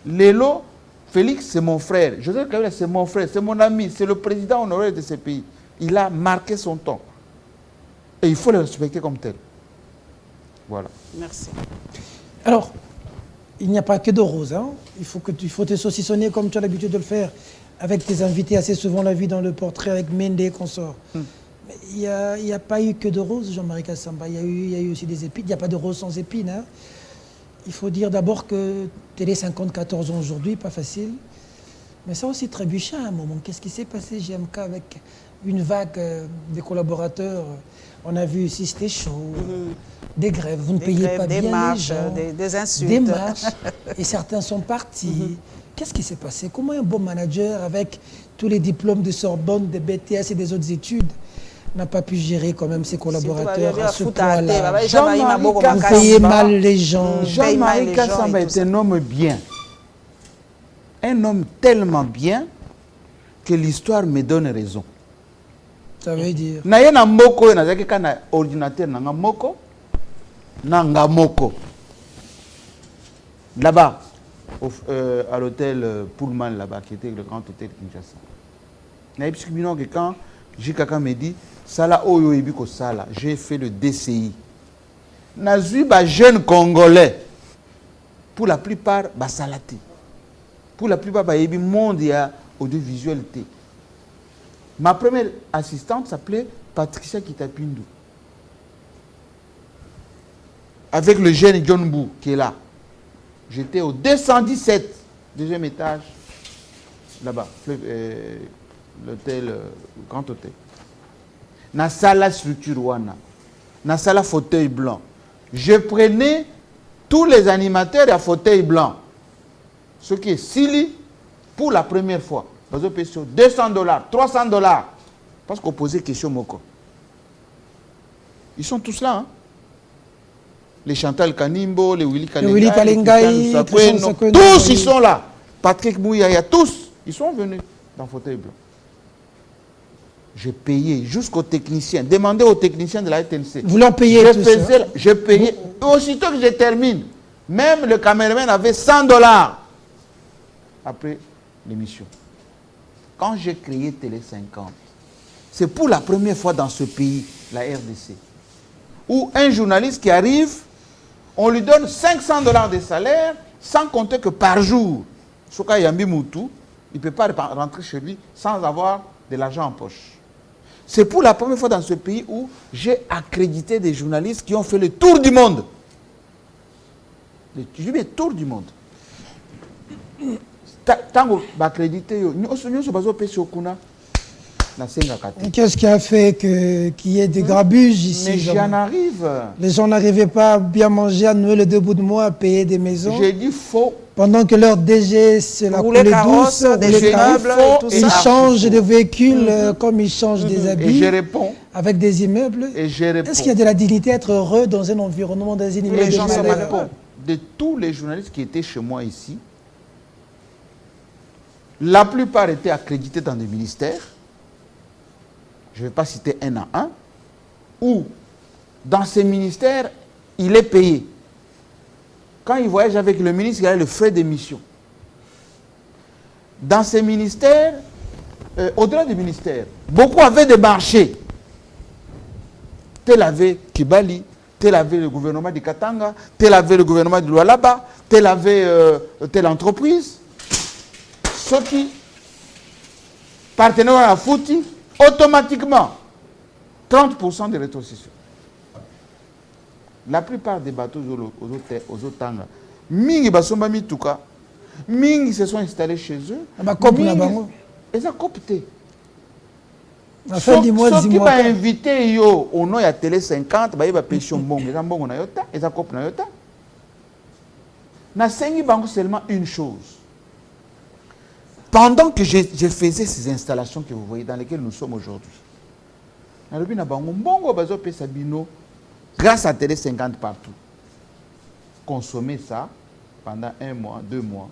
Lélo, Félix, c'est mon frère. Joseph Kabila, c'est mon frère, c'est mon ami, c'est le président honoraire de ce pays. Il a marqué son temps. Et il faut le respecter comme tel. Voilà. Merci. Alors, il n'y a pas que de roses. Hein. Il faut te saucissonner comme tu as l'habitude de le faire avec tes invités. Assez souvent, on l'a vu dans le portrait avec Mende et consorts. Mais il n'y a pas eu que de roses, Jean-Marie Kassamba. Il y a eu aussi des épines. Il n'y a pas de roses sans épines. Hein. Il faut dire d'abord que Télé 54 ans aujourd'hui, pas facile. Mais ça aussi trébuché à un moment. Qu'est-ce qui s'est passé, GMK, avec une vague de collaborateurs? On a vu ici, c'était chaud. Des grèves, vous ne payez pas bien marches, les gens. Des insultes. Des marches. Et certains sont partis. Qu'est-ce qui s'est passé? Comment un bon manager, avec tous les diplômes de Sorbonne, de BTS et des autres études, n'a pas pu gérer quand même ses collaborateurs à ce point-là? Vous payez mal les gens. Jean-Marie Kassamba est un homme bien. Un homme tellement bien que l'histoire me donne raison. Ça veut dire? Naye na moko na zaki kana ordinateur na moko na moko. Là-bas à l'hôtel Pullman là-bas qui était le grand hôtel Kinshasa. Naye bisibino que quand Jikaka me dit sala oyo ebiko sala, j'ai fait le DCI. Nazui ba jeune congolais pour la plupart ba salati. Pour la plupart ba yebi monde ya audiovisualité. Ma première assistante s'appelait Patricia Kitapindu. Avec le jeune John Bou qui est là. J'étais au 217, deuxième étage, là-bas, l'hôtel, grand hôtel. Dans la salle structure wana, dans la salle fauteuil blanc. Je prenais tous les animateurs à fauteuil blanc. Ce qui est Sili pour la première fois. $200, $300. Parce qu'on posait question Moko. Ils sont tous là. Hein? Les Chantal Kanimbo, les Willy Kalengai, tous ils sont là. Patrick Mouyaya, tous, ils sont venus dans le fauteuil blanc. J'ai payé jusqu'aux techniciens. Demandez aux techniciens de la RTNC. Vous l'en payez tout ça? Je payais. Aussitôt que je termine, même le caméraman avait $100 après l'émission. Quand j'ai créé Télé 50, c'est pour la première fois dans ce pays, la RDC, où un journaliste qui arrive, on lui donne $500 de salaire, sans compter que par jour, Soka Yambi Moutou, il ne peut pas rentrer chez lui sans avoir de l'argent en poche. C'est pour la première fois dans ce pays où j'ai accrédité des journalistes qui ont fait le tour du monde. Le tour du monde. Tant que accrédité, qu'est-ce qui a fait qu'il y ait des grabuges ici? Mais j'en arrive. Les gens n'arrivaient pas à bien manger, à nouer le 2 bouts de mois, à payer des maisons. J'ai dit faux. Pendant que leur DG, c'est la coulée douce, des immeubles, ils changent de véhicules comme ils changent des habits. Et je réponds. Avec des immeubles. Est-ce qu'il y a de la dignité à être heureux dans un environnement, dans une immeuble? Les gens se malheureux. De tous les journalistes qui étaient chez moi ici, la plupart étaient accrédités dans des ministères. Je ne vais pas citer un à un. Ou dans ces ministères, il est payé. Quand il voyage avec le ministre, il a le frais d'émission. Dans ces ministères, au-delà des ministères, beaucoup avaient des marchés. Tel avait Kibali, tel avait le gouvernement de Katanga, tel avait le gouvernement de Lualaba, tel avait telle entreprise. Ceux qui partenaient à la Fouti, automatiquement, 30% de rétrocession. La plupart des bateaux aux Otanga, Mingi Basomba Mituka, Mingi se sont installés chez eux. Ils ont coopté. Ceux qui ont invité au nom de Télé 50, ils ont pêché un bon. Ils ont coopté. Ils ont seulement une chose. Pendant que je faisais ces installations que vous voyez, dans lesquelles nous sommes aujourd'hui, grâce à Télé 50 partout, consommer ça pendant 1 mois, 2 mois.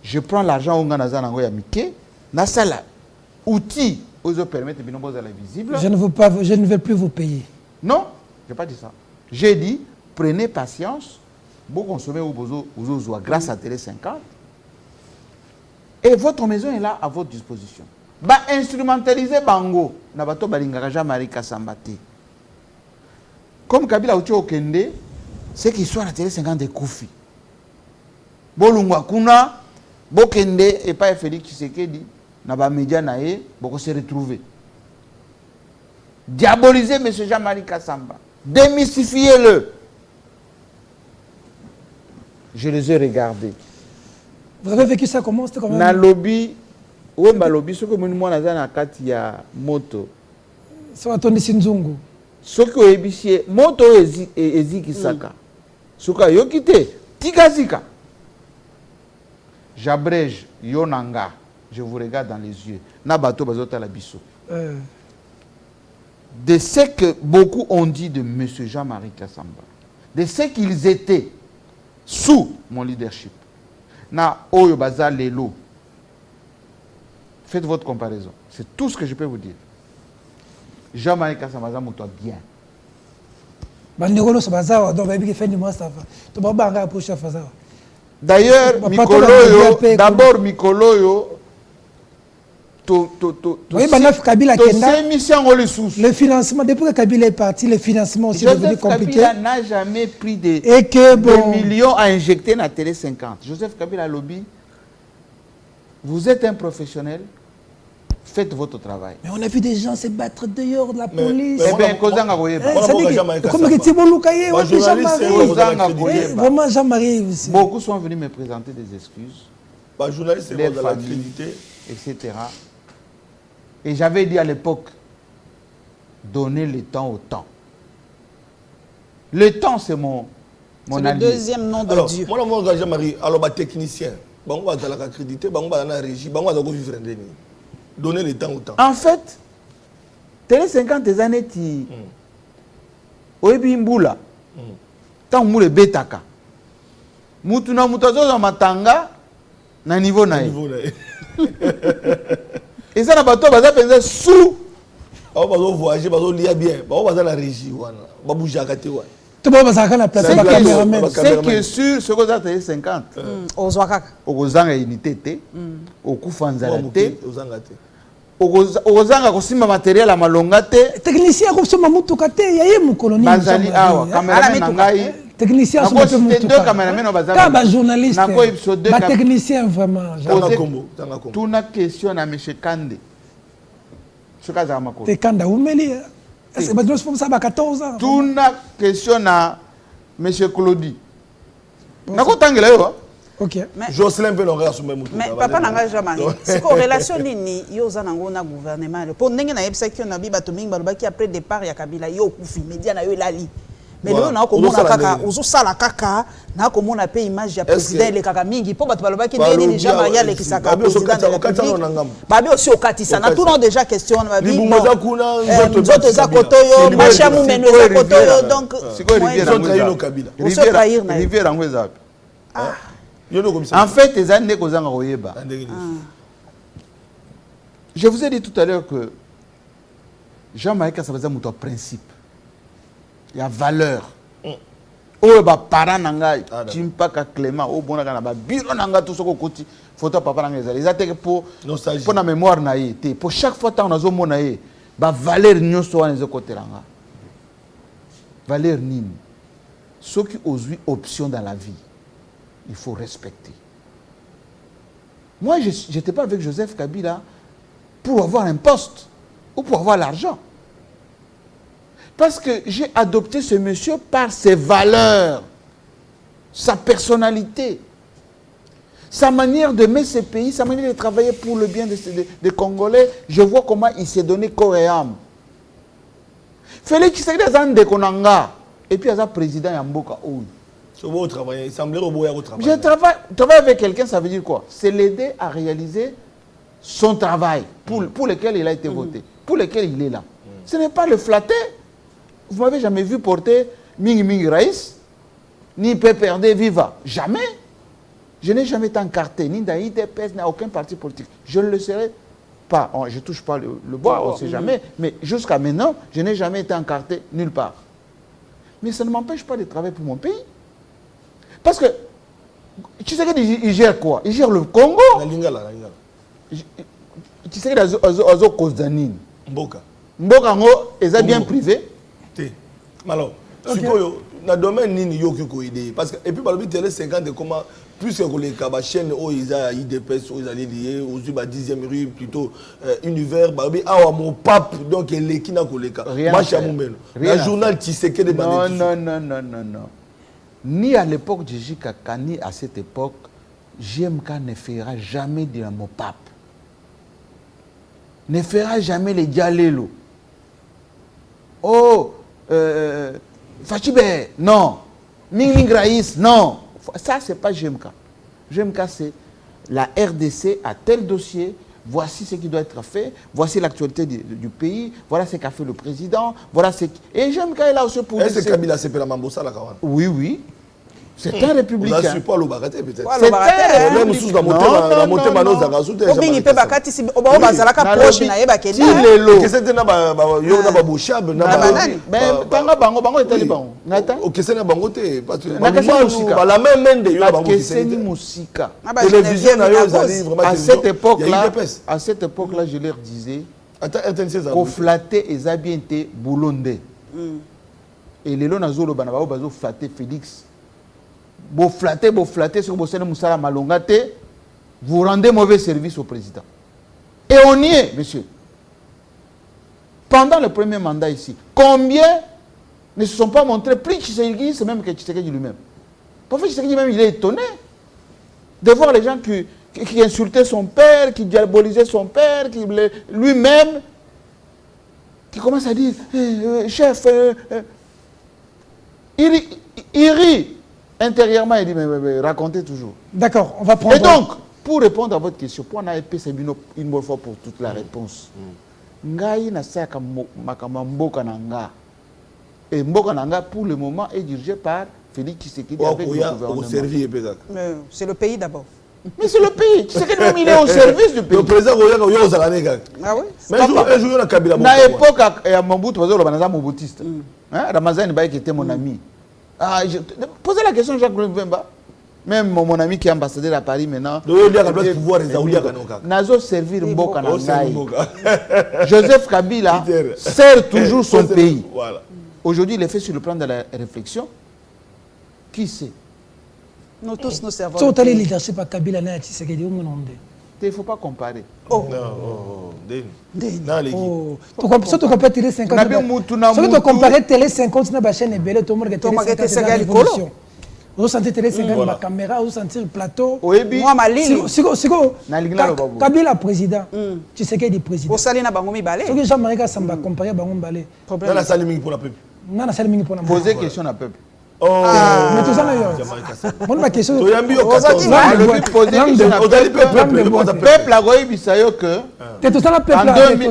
Je prends l'argent au Ganazan en Goyamike, Nasala, outils, aux permettre de la visible. Je ne veux plus vous payer. Non, je n'ai pas dit ça. J'ai dit, prenez patience, vous consommez au grâce à Télé 50. Et votre maison est là à votre disposition. Instrumentaliser Bango, Nabato Balingaraja Marika Sambate. Comme Kabila Oucho Okende, c'est qu'il soit à la Télé 50 de Koufi. Bolungwa Kuna, Bokende et pas Félix Tshisekedi, Naba Média Nae, Boko se retrouver. Diaboliser M. Jean-Marie Kassamba. Démystifiez-le. Je les ai regardés. Vous avez vécu ça comment? C'était comment? Na lobby, Wemba lobby, ce que moi naza na kati ya moto. So atondi Sinzungu. Ce que ebisie moto eziki saka. Ce que yokite tikazika. J'abrège yonanga. Je vous regarde dans les yeux. Na bato bazota la biso. De ce que beaucoup ont dit de M. Jean-Marie Kassamba, de ce qu'ils étaient sous mon leadership. Na oyo baza lelo. Faites votre comparaison. C'est tout ce que je peux vous dire. Jean-Marie Kassamba mouto bien. D'ailleurs, d'abord Mikoloyo, le financement, depuis que Kabila est parti, le financement aussi est devenu compliqué. Joseph Kabila n'a jamais pris des millions à injecter dans la Télé 50. Joseph Kabila lobby, vous êtes un professionnel, faites votre travail. Mais on a vu des gens se battre dehors de la police. Eh bien, vraiment Jean-Marie. Beaucoup sont venus me présenter des excuses. Journaliste, les familles, etc. Et j'avais dit à l'époque, donnez le temps au temps. Le temps, c'est mon allié. Le deuxième nom de Dieu. Moi, je Jean-Marie, alors, technicien, on va dans la crédité, on va dans la régie, on va dans vivre. Donner le temps au temps. En fait, Télé 50 des années, Oebi Mbula, tant que Betaka, Moutuna Moutazo Matanga, na niveau naï. Et ça n'a pas tout, ça faisait sous. On va voyager, on va lire bien, on va dans la régie, on va bouger à côté. C'est que sur ce que vous avez 50, aux Ouakaka, aux Zanga unité, aux Koufanzalate, aux Zanga Kosima matériel à Malongate, technicien comme ça, Mamoutoukate, il y a eu mon colonie. Bazali Awa, caméraman Nangai, technicien sont deux caméramans au bazar. Quand journaliste, technicien vraiment. Tout na question à monsieur Kande. Ce cas Zamako. C'est Kanda Oumeli. C'est pas comme ça 14 ans. Tout na question à monsieur Claudie. Na ko tangela yo. OK. Jocelyn peut l'horaire sur même. Mais papa n'anga jamais. C'est quoi relation nini yo za nango na gouvernement. Pour ndenge na yebisa ki on a bi bato mingi balobaki après départ ya Kabila yo kufi média na yo lali. Mais là, on a comme kaka, ozo sala kaka, na comme on a payé image du président le kaka mingi, pour battre balobaki deni déjà Maria le kisaka président de la République. Babi aussi au katisa, na tout le monde déjà question, babi. Zoto za kotoyo, macha mu meno za kotoyo, donc. C'est quoi Rivière Angweza. En fait, les années qu'on a royeba. Je vous ai dit tout à l'heure que Jean-Marie ça veut dire mon principe. Il y a valeur. Oh, bah, parents n'angai, Chimpaka Clément, oh, bon, n'anga, bah, biro n'anga, tout ce qu'on côté, photo papa n'anga, les attaques pour la mémoire naïe, pour chaque fois qu'on a zo monaïe, bah, valeur n'y soit les côté n'anga. Valeur nime. Ceux qui ont eu option dans la vie, il faut respecter. Moi, je n'étais pas avec Joseph Kabila pour avoir un poste ou pour avoir l'argent. Parce que j'ai adopté ce monsieur par ses valeurs, sa personnalité, sa manière de mettre ce pays, sa manière de travailler pour le bien des Congolais. Je vois comment il s'est donné corps et âme. Félix Tshisekedi Azande Konanga, et puis Aza président Yamboka. Il semblerait au bout travail. Je travaille avec quelqu'un, ça veut dire quoi? C'est l'aider à réaliser son travail pour lequel il a été voté, pour lequel il est là. Ce n'est pas le flatter. Vous m'avez jamais vu porter Mingi Mingi Raïs, ni PPRD Viva. Jamais. Je n'ai jamais été encarté, ni dans l'IDPS, ni aucun parti politique. Je ne le serai pas. Je ne touche pas le bois, on ne sait jamais. Mais jusqu'à maintenant, je n'ai jamais été encarté nulle part. Mais ça ne m'empêche pas de travailler pour mon pays. Parce que, tu sais qu'il gère quoi? Il gère le Congo. La Lingala. Tu sais qu'il a Azo Kozanine. Mboka. Mboka, ils sont bien privés. Alors, dans le domaine nini yo qui idée parce que et puis par le télé 50 comment plus que les chaînes où ils a IDPS où ils allaient lier aux 10e rue plutôt univers babi awa mon pape donc les qui n'a koleka macha mumelo le journal Tshisekedi de non ni à l'époque de Jikaka ni à cette époque JMK ne fera jamais de mon pape, ne fera jamais les dialélo. Oh Fachibé, non. Ming Graïs, non. Ça, c'est pas GMK. GMK, c'est la RDC à tel dossier. Voici ce qui doit être fait. Voici l'actualité du pays. Voilà ce qu'a fait le président. Voilà ce qui... Et GMK est là aussi pour... Est-ce que Kabila s'est fait la Mambosa, la Kawan? Oui, oui. C'est un républicain. On a su pas le baraté peut-être. C'est un même sous la montée manos à Gazoute. Obingi pe bakati si oba bazalaka proche na yeba keni. Que c'était na ba yo na ba bochab na ba mais tanga bango etali bango. Nata. O que c'est na bango te parce que la même de yo ba Keseni Musika. Télévision na yo zali vraiment à cette époque-là, je leur disais qu'on flattait et zabiente Boulondé. Et les lois zolo banaba bazo flatter Félix. Vous flattez sur Bossene Moussala Malongate, vous rendez mauvais service au président. Et on y est, monsieur. Pendant le premier mandat ici, combien ne se sont pas montrés plus Tshisekedi, c'est même que Tshisekedi lui-même. Parfois, Tshisekedi même, il est étonné de voir les gens qui insultaient son père, qui diabolisaient son père, qui lui-même, qui commence à dire, chef, il rit. Intérieurement, il dit, mais racontez toujours. D'accord, on va prendre... Et donc, pour répondre à votre question, pour en avoir une bonne fois pour toute la réponse, Ngai na saka makama mboka nanga. Et mboka nanga, pour le moment, est dirigé par Félix Tshisekedi avec le gouvernement. C'est le pays d'abord. Mais c'est le pays. Tshisekedi même, il est au service du pays. Le président Roya Zalané. Ah oui? Mais un jour, on a Kabila. À l'époque, il y a Mobutu, il y a Mobutiste. Ramazan Baye qui était mon ami. Posez la question Jacques Mbemba. Même mon ami qui est ambassadeur à Paris maintenant. Nazo servir Mboka Nangai. Joseph Kabila sert toujours son pays. Aujourd'hui, il est fait sur le plan de la réflexion. Qui c'est? Nous tous, nous servons. Tu as le leadership à Kabila, il ne faut pas comparer. Oh. Non, tu compares télé 50. Si tu compares télé 50 na chaîne belé tout le monde télé 50. Vous sentez télé 50 la caméra, vous sentez le plateau. Moi malili. Siko Kabila président. Tu sais qu'il est président. Au salina bangomi balé. Ce que Jean-Marie Samba comparer bangomi balé. Dans la salle pour la peuple. Non, la salle pour la poser question à peuple. Oh, mais tout ça là yo. Mon ma question. Tu as mis au peuple la goyi bisayo que tout ça la peuple. En 2000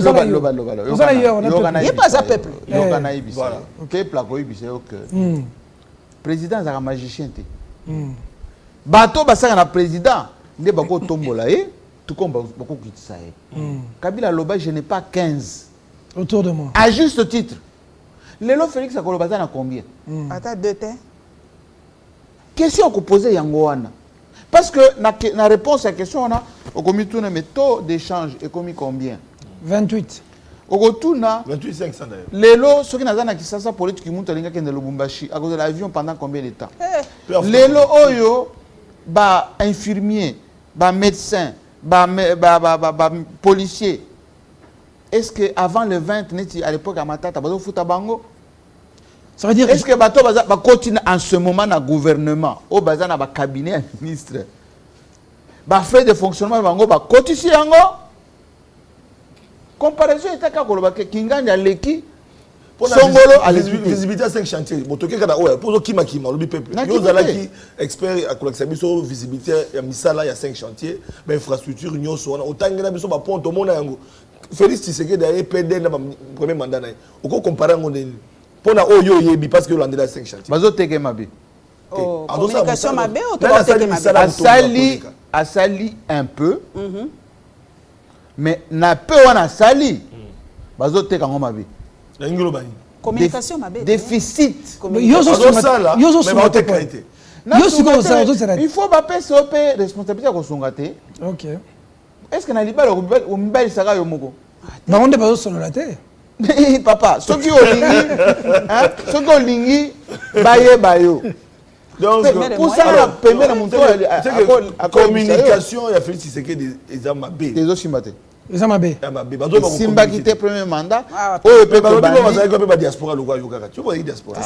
il est pas ça peuple. Peuple la goyi bisayo que président za magicien té. Bato basaka na président nde bako tombola tout comme bako kitisa Kabila loba je n'ai pas 15 autour de moi. À juste titre. Lelo Félix Akolobaza na combien? Attends, 2 temps. Question qu'on posait Yangoana. Parce que la réponse à la question, on a commis un taux d'échange et commis combien? 28. Au tourna 28 500 d'ailleurs. Lelo, ceux qui n'ont pas sa politique qui montent à Lubumbashi à cause de l'avion pendant combien de temps? Lelo Oyo, ba infirmier, ba médecin, ba policier. Est-ce que avant le 20 à l'époque à Matata, bazo futa bango? Ça veut dire est-ce que bato baza ba continue en ce moment na gouvernement au baza na ba cabinet ministre ba fait de fonctionnement bango ba kotisi yango comparaison était ka koloba ke kinganja leki songolo à visibilité à 5 chantiers botoke kana oya pour kima lobi peuple yo zala ki expert à collecter biso visibilité ya misala ya 5 chantiers ba infrastructure nyonso wana otangena biso ba pont to mona yango Félix Tshisekedi d'ailleurs PD na premier mandat na oko comparer ngo ndeni pona oyo yebi parce que l'andela 5 chantiers bazo teke mabe communication mabe ou to teke mabe asali un peu mais na peu wana sali bazo teka ngo mabe ngilo bani communication mabe déficit yozo sala yozo mais qualité il faut ba PCOP responsabilité ko songate. OK. Est-ce que na libala o mbali saka yo moko ba onde bazo solola te papa soki olingi baye bayo donc pour ça pembena muntu a communication ya Félix Tshisekedi ezama B tezo simbate ezama B bazo ba simbaki te premier mandat oyo pe baza ko ba diaspora lokwa yokaka tu vois diaspora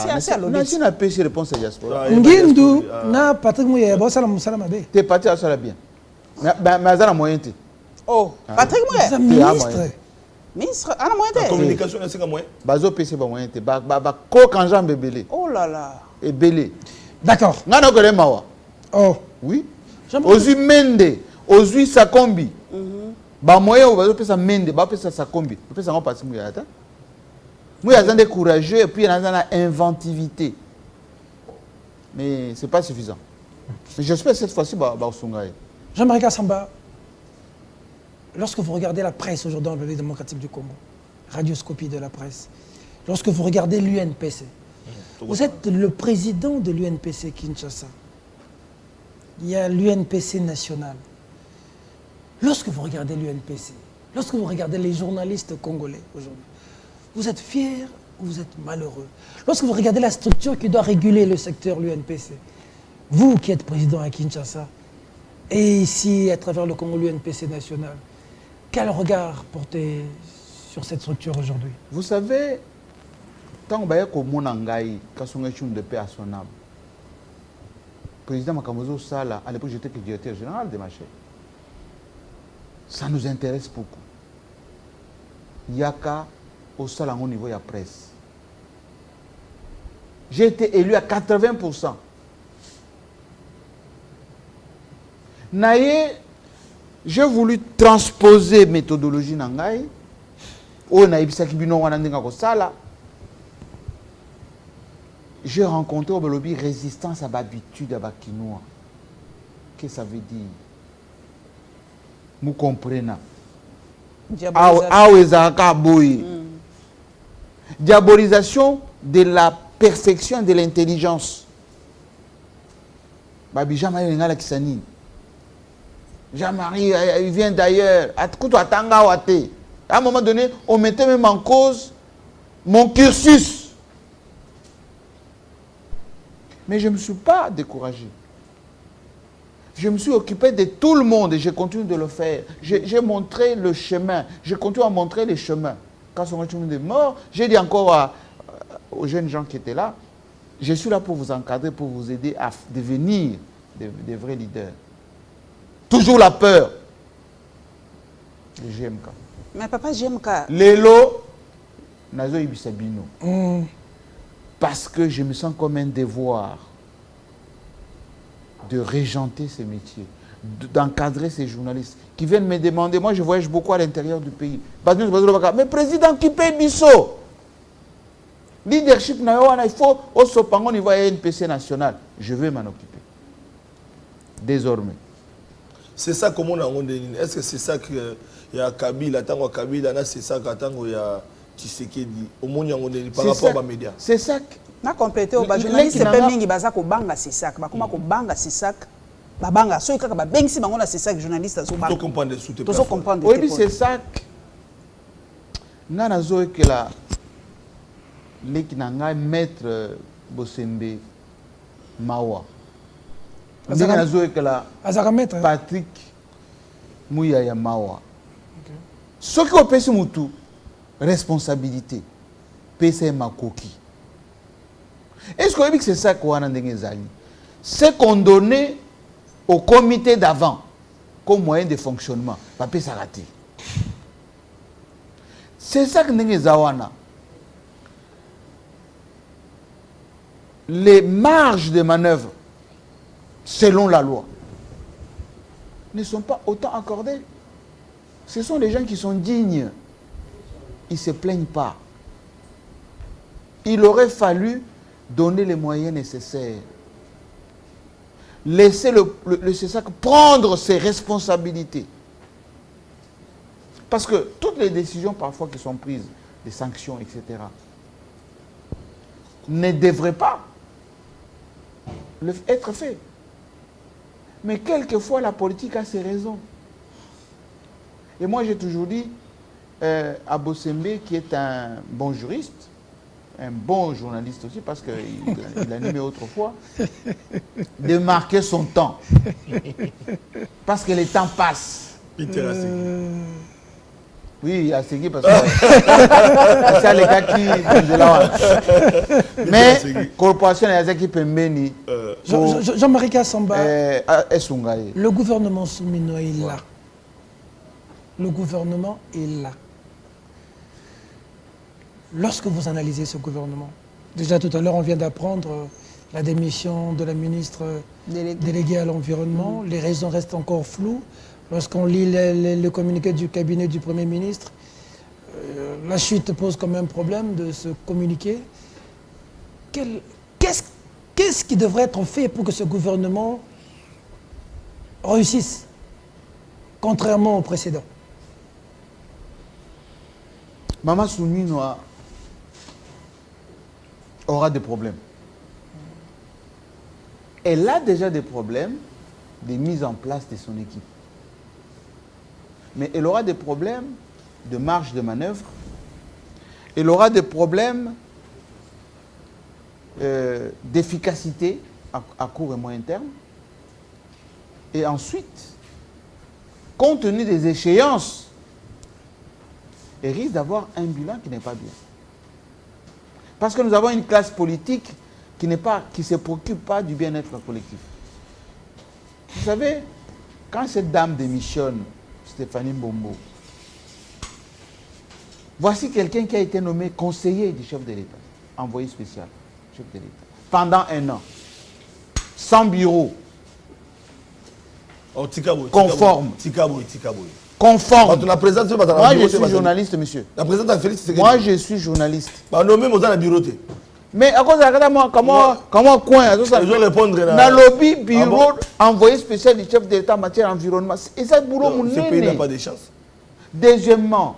si na pêche réponse à diaspora ngindu na Patrick Muyaya ba sala musala mabe te parti à sala bien mais azana moyen te Patrick Muyaya ministre ana moyen la communication c'est comme moyen bazo PC ba moyen te ba ko kanja mbebele oh là là et belé d'accord ngana ko le mawa oui ozui mende ozui sakombi ba moyen bazo pesa mende ba pesa sakombi pesa ngo pasi Muyaya ta Muyaya zande courageux et puis il y a une inventivité mais c'est pas suffisant mais j'espère cette fois-ci ba sungaye Jean-Marie Samba. Lorsque vous regardez la presse aujourd'hui dans le République démocratique du Congo, radioscopie de la presse, lorsque vous regardez l'UNPC, vous êtes le président de l'UNPC Kinshasa. Il y a l'UNPC national. Lorsque vous regardez l'UNPC, lorsque vous regardez les journalistes congolais aujourd'hui, vous êtes fiers ou vous êtes malheureux? Lorsque vous regardez la structure qui doit réguler le secteur, l'UNPC, vous qui êtes président à Kinshasa, et ici, à travers le Congo, l'UNPC national, quel regard portez sur cette structure aujourd'hui? Vous savez, tant que vous avez de paix à son âme, le président Makamozo Sala, à l'époque j'étais directeur général de ma chaîne. Ça nous intéresse beaucoup. Il y a qu'à au Sala au niveau de la presse. J'ai été élu à 80%. Naye, j'ai voulu transposer méthodologie nangai. Oh naibisaki bino wana ndinga ko sala. J'ai rencontré au lobby résistance à l'habitude à Bakinois. Qu'est-ce que ça veut dire? Vous comprenez? Diabolisation de la perfection de l'intelligence. Babi Jean-Marie Ngala Kisani. Jean-Marie, il vient d'ailleurs. À un moment donné, on mettait même en cause mon cursus. Mais je ne me suis pas découragé. Je me suis occupé de tout le monde et je continue de le faire. J'ai montré le chemin. Je continue à montrer les chemins. Quand son chemin est mort, j'ai dit encore aux jeunes gens qui étaient là, je suis là pour vous encadrer, pour vous aider à devenir des vrais leaders. Toujours la peur. Le GMK. Mais papa, GMK. Lelo, Nazo Ibisabino. Parce que je me sens comme un devoir de régenter ces métiers, d'encadrer ces journalistes qui viennent me demander. Moi, je voyage beaucoup à l'intérieur du pays. Mais président, qui paye Bisso? Leadership, il faut au niveau NPC national. Je vais m'en occuper. Désormais. C'est ça comment on a dit. Est-ce que c'est ça que il y a Kabila, tango Kabila, c'est ça que tango il y a Tshisekedi. Au monde on dit par rapport aux médias. C'est ça. Na compléter au journaliste c'est pas mingi baza ko banga c'est ça. Ba kuma ko banga c'est ça. Ba banga so kaka ba bengsi bango na c'est ça que journaliste so banga. Tu comprends des sous-titres. Tu comprendre. Oui, c'est ça. Nana zo que la leki nanga maître Bosembe Mawa. Nana zo que la Patrick Mouyaya Mawa. Ce qui opère ce moutou responsabilité PC Makoki. Est-ce que c'est ça qu'on a dit? C'est qu'on donnait au comité d'avant comme moyen de fonctionnement. Papier s'arrêter. C'est ça que nous avons. Les marges de manœuvre, selon la loi, ne sont pas autant accordées. Ce sont les gens qui sont dignes. Ils ne se plaignent pas. Il aurait fallu donner les moyens nécessaires. Laisser le CESAC prendre ses responsabilités. Parce que toutes les décisions parfois qui sont prises, des sanctions, etc., ne devraient pas être faites. Mais quelquefois, la politique a ses raisons. Et moi, j'ai toujours dit à Bosembe, qui est un bon juriste, un bon journaliste aussi, parce qu'il animait autrefois, de marquer son temps. Parce que le temps passe. Oui, il a segué parce que c'est les gars qui de là. Mais corporation Yazaki Pembeni. Jean-Marie Kassamba. Le gouvernement Soumino est là. Le gouvernement est là. Lorsque vous analysez ce gouvernement, déjà tout à l'heure on vient d'apprendre la démission de la ministre déléguée à l'environnement, les raisons restent encore floues. Lorsqu'on lit le communiqué du cabinet du Premier ministre, la chute pose quand même problème de ce communiqué. Qu'est-ce qui devrait être fait pour que ce gouvernement réussisse, contrairement au précédent? Maman Soumino aura des problèmes. Elle a déjà des problèmes de mise en place de son équipe. Mais elle aura des problèmes de marge de manœuvre. Elle aura des problèmes d'efficacité à court et moyen terme. Et ensuite, compte tenu des échéances, elle risque d'avoir un bilan qui n'est pas bien. Parce que nous avons une classe politique qui ne se préoccupe pas du bien-être collectif. Vous savez, quand cette dame démissionne, Stéphanie Mbombo, voici quelqu'un qui a été nommé conseiller du chef de l'État, envoyé spécial, chef de l'État, pendant 1 an, sans bureau, conforme. Conforme. Moi, je suis journaliste, monsieur. Moi, je suis journaliste. Mais à cause de moi, comment coin, je vais répondre. Dans le lobby, bureau, envoyé spécial du chef de l'État en matière d'environnement. Et ça, boulot, ce pays n'a pas de chance. Deuxièmement,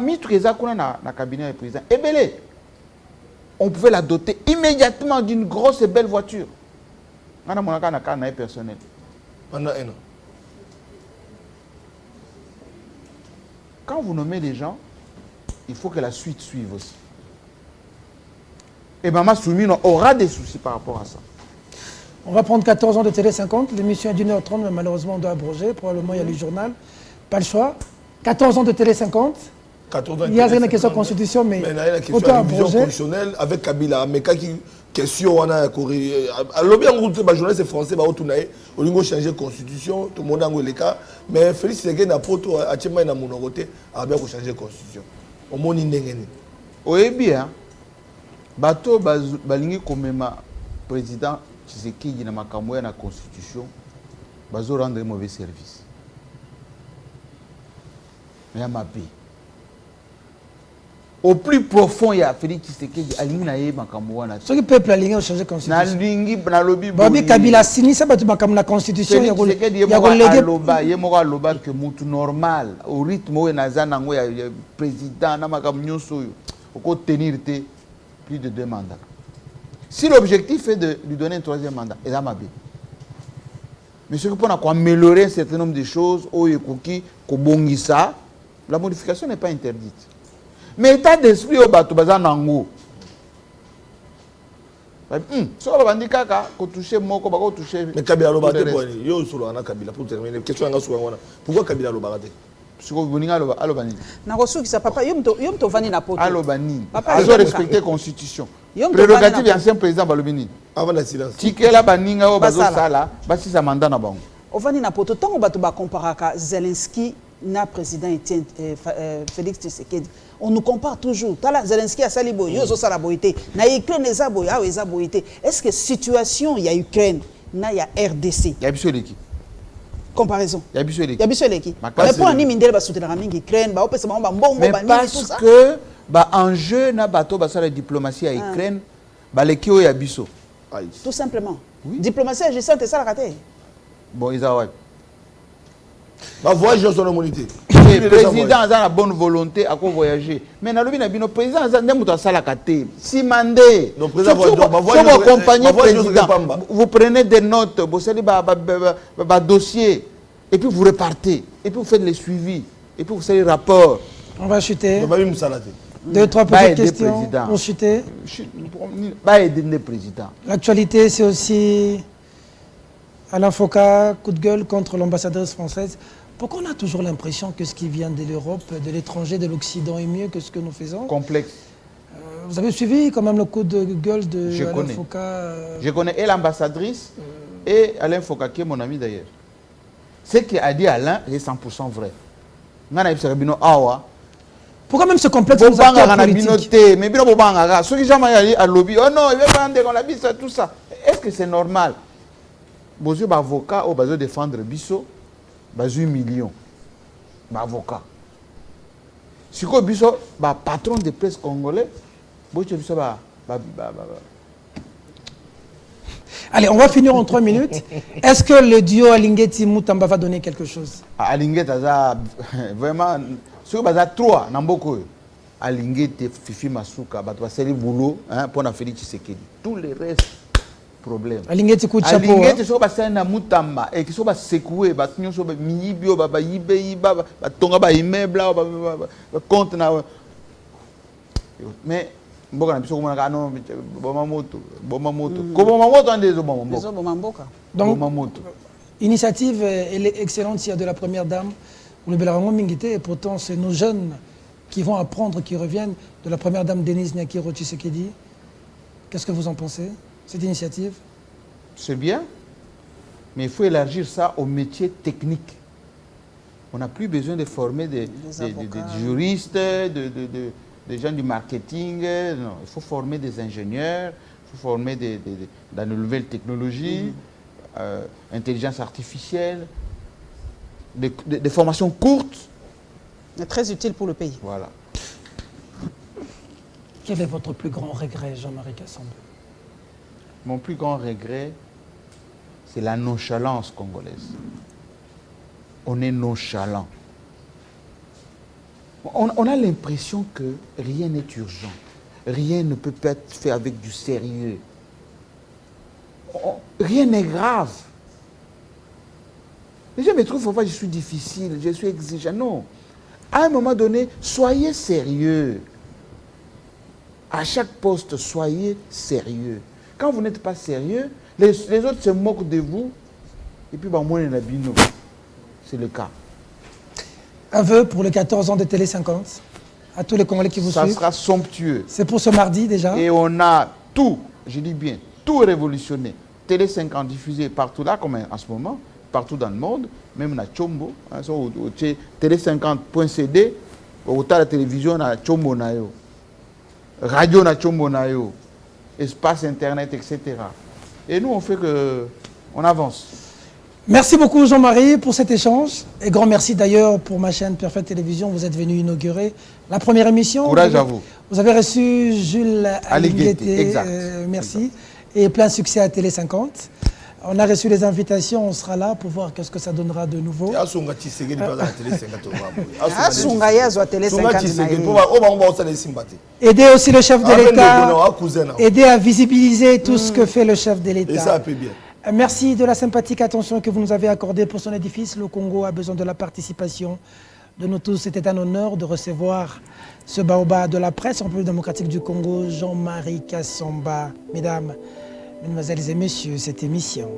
Mitreza, qu'on a dans le cabinet du président, on pouvait la doter immédiatement d'une grosse et belle voiture. On a mon cas personnel. Pendant 1 an. Quand vous nommez les gens, il faut que la suite suive aussi. Et Maman Soumino aura des soucis par rapport à ça. On va prendre 14 ans de Télé 50. L'émission est d'1h30, mais malheureusement, on doit abroger. Probablement, il y a le journal. Pas le choix. 14 ans de Télé 50. 14 ans il y a une question de constitution, mais il y a une question autant de vision abroger. constitutionnelle avec Kabila. Mais quand il question, on a corrigé. Alors, bien, on a journaliste français, on a changé la constitution, tout le monde a eu le cas. Mais Félix Ségué a poto à Tchema et à mon côté, a bien changé la constitution. Au monde indéngéné. Oui, bien. Bato balingi komema président Tshisekedi na makambo ya na constitution bazo rendre mauvais service. Mais à ma vie. Au plus profond, il y a Félix Tshisekedi alingi na ye makambo wana. Ce que le peuple a aligné au changer la constitution. Na lingi na lobi Babi Kabila sini ça batu makambo na constitution ya relégé aloba ye moko aloba que mutu normal au rythme où naza nango ya président na makambo nyonso yo oko tenir te plus de 2 mandats. Si l'objectif est de lui donner un 3e mandat, et là, mais ce que pour améliorer un certain nombre de choses, la modification n'est pas interdite. Mais l'état d'esprit au bateau, nango. Si on va dire qu'on touche moko, on touche. Mais Kabila lo bate quoi? Yo solo ana Kabila pour terminer. Question nga souwa wana. Pourquoi Kabila lo bate? Parce que vous n'avez pas alobani. Nakosukisa papa yom to vani na poto. Alobani. Papa ils ont respecté la constitution. Prérogative de l'ancien président balobini. Avant la silence. Tikela baninga o bazo sala, basi sa mandat na bango. Ovani na poto tango bato ba comparaka Zelensky na président Etienne Félix Tshisekedi. On nous compare toujours. Tala Zelensky a sali boy, yo zo sala boyité. Na Ukraine eza boy, a eza boyité. Est-ce que situation il y a Ukraine, na ya RDC. Il y a biso l'équipe. Comparaison. Il y a biso l'équipe. Il y a biso l'équipe. Mais pour ani mindele ba soutenir mingi Ukraine, ba opesa ba mbongo ba nini tout ça. Parce que ba enjeu na bato ba sala diplomatie à Ukraine, ba leki o ya biso. Tout simplement. Oui. Diplomatie et gestion, c'est ça la raté. Bon, ils ont. Va voyager son immunité. Le président a la bonne volonté à voyager. Mais dans le président a la raté. Si mandé. Vous prenez des notes, vous allez un dossier, et puis vous repartez, et puis vous faites les suivis, et puis vous faites les rapports. On va chuter. 2 ou 3 Bah, petites questions pour chuter. L'actualité, c'est aussi Alain Foka, coup de gueule contre l'ambassadrice française. Pourquoi on a toujours l'impression que ce qui vient de l'Europe, de l'étranger, de l'Occident est mieux que ce que nous faisons? Complexe. Vous avez suivi quand même le coup de gueule de Alain Foka Je connais et l'ambassadrice et Alain Foka, qui est mon ami d'ailleurs. Ce qu'a dit Alain est 100% vrai. Pourquoi même ce complexe nous acteurs politiques? Mais bien, ceux qui ont dit à lobby, oh non, il va vendre la bise, tout ça. Est-ce que c'est normal? Vous avez un avocat qui va défendre Bisso, 8 millions. Un avocat. Si vous avez un patron de presse congolais, vous avez Allez, on va finir en 3 minutes. Est-ce que le duo Alingeti Moutamba va donner quelque chose? Alingeti, vraiment. Si vous avez 3, Alingeti, Fifi Masuka, c'est le boulot pour Félix Tshisekedi. Tout le reste, problème. Alingeti coup de chapeau. Alingeti, si vous avez un Moutamba, et si vous avez secoué, si vous avez Mibio, Tonga, immeuble, compte. Mais, donc, initiative elle est excellente s'il y a de la première dame. Et pourtant, c'est nos jeunes qui vont apprendre, qui reviennent de la première dame Denise Nyakiro Tshisekedi. Qu'est-ce que vous en pensez, cette initiative? C'est bien, mais il faut élargir ça aux métiers techniques. On n'a plus besoin de former des juristes, des gens du marketing. Non, il faut former des ingénieurs, il faut former dans de nouvelles technologies, intelligence artificielle. Des formations courtes. Très utiles pour le pays. Voilà. Quel est votre plus grand regret, Jean-Marie Kassambe? Mon plus grand regret, c'est la nonchalance congolaise. On est nonchalant. On a l'impression que rien n'est urgent. Rien ne peut pas être fait avec du sérieux. Rien n'est grave. Les gens me trouvent parfois je suis difficile, je suis exigeant. Non. À un moment donné, soyez sérieux. À chaque poste, soyez sérieux. Quand vous n'êtes pas sérieux, Les autres se moquent de vous. Et puis, bah, moi, c'est le cas. Un vœu pour les 14 ans de Télé 50, à tous les Congolais qui vous suivent. Ça sera somptueux. C'est pour ce mardi déjà. Et on a tout, je dis bien, tout révolutionné. Télé 50 diffusé partout là, comme en ce moment, partout dans le monde, même à Chombo. Hein, Télé 50.cd, autant la télévision na Chombo na yo, radio na Chombo na yo, espace internet, etc. Et nous, on fait que, on avance. Merci beaucoup Jean-Marie pour cet échange. Et grand merci d'ailleurs pour ma chaîne Perfect Télévision. Vous êtes venu inaugurer la première émission. Courage à vous. Vous avez reçu Jules Aligueté. Exact. Merci. Exact. Et plein succès à Télé 50. On a reçu les invitations, on sera là pour voir qu'est-ce que ça donnera de nouveau. Aider aussi le chef de l'État, aider à visibiliser tout ce que fait le chef de l'État. Et ça peut bien. Merci de la sympathique attention que vous nous avez accordée pour son édifice. Le Congo a besoin de la participation de nous tous. C'était un honneur de recevoir ce baobab de la presse en République démocratique du Congo, Jean-Marie Kassamba. Mesdames, Mesdemoiselles et Messieurs, cette émission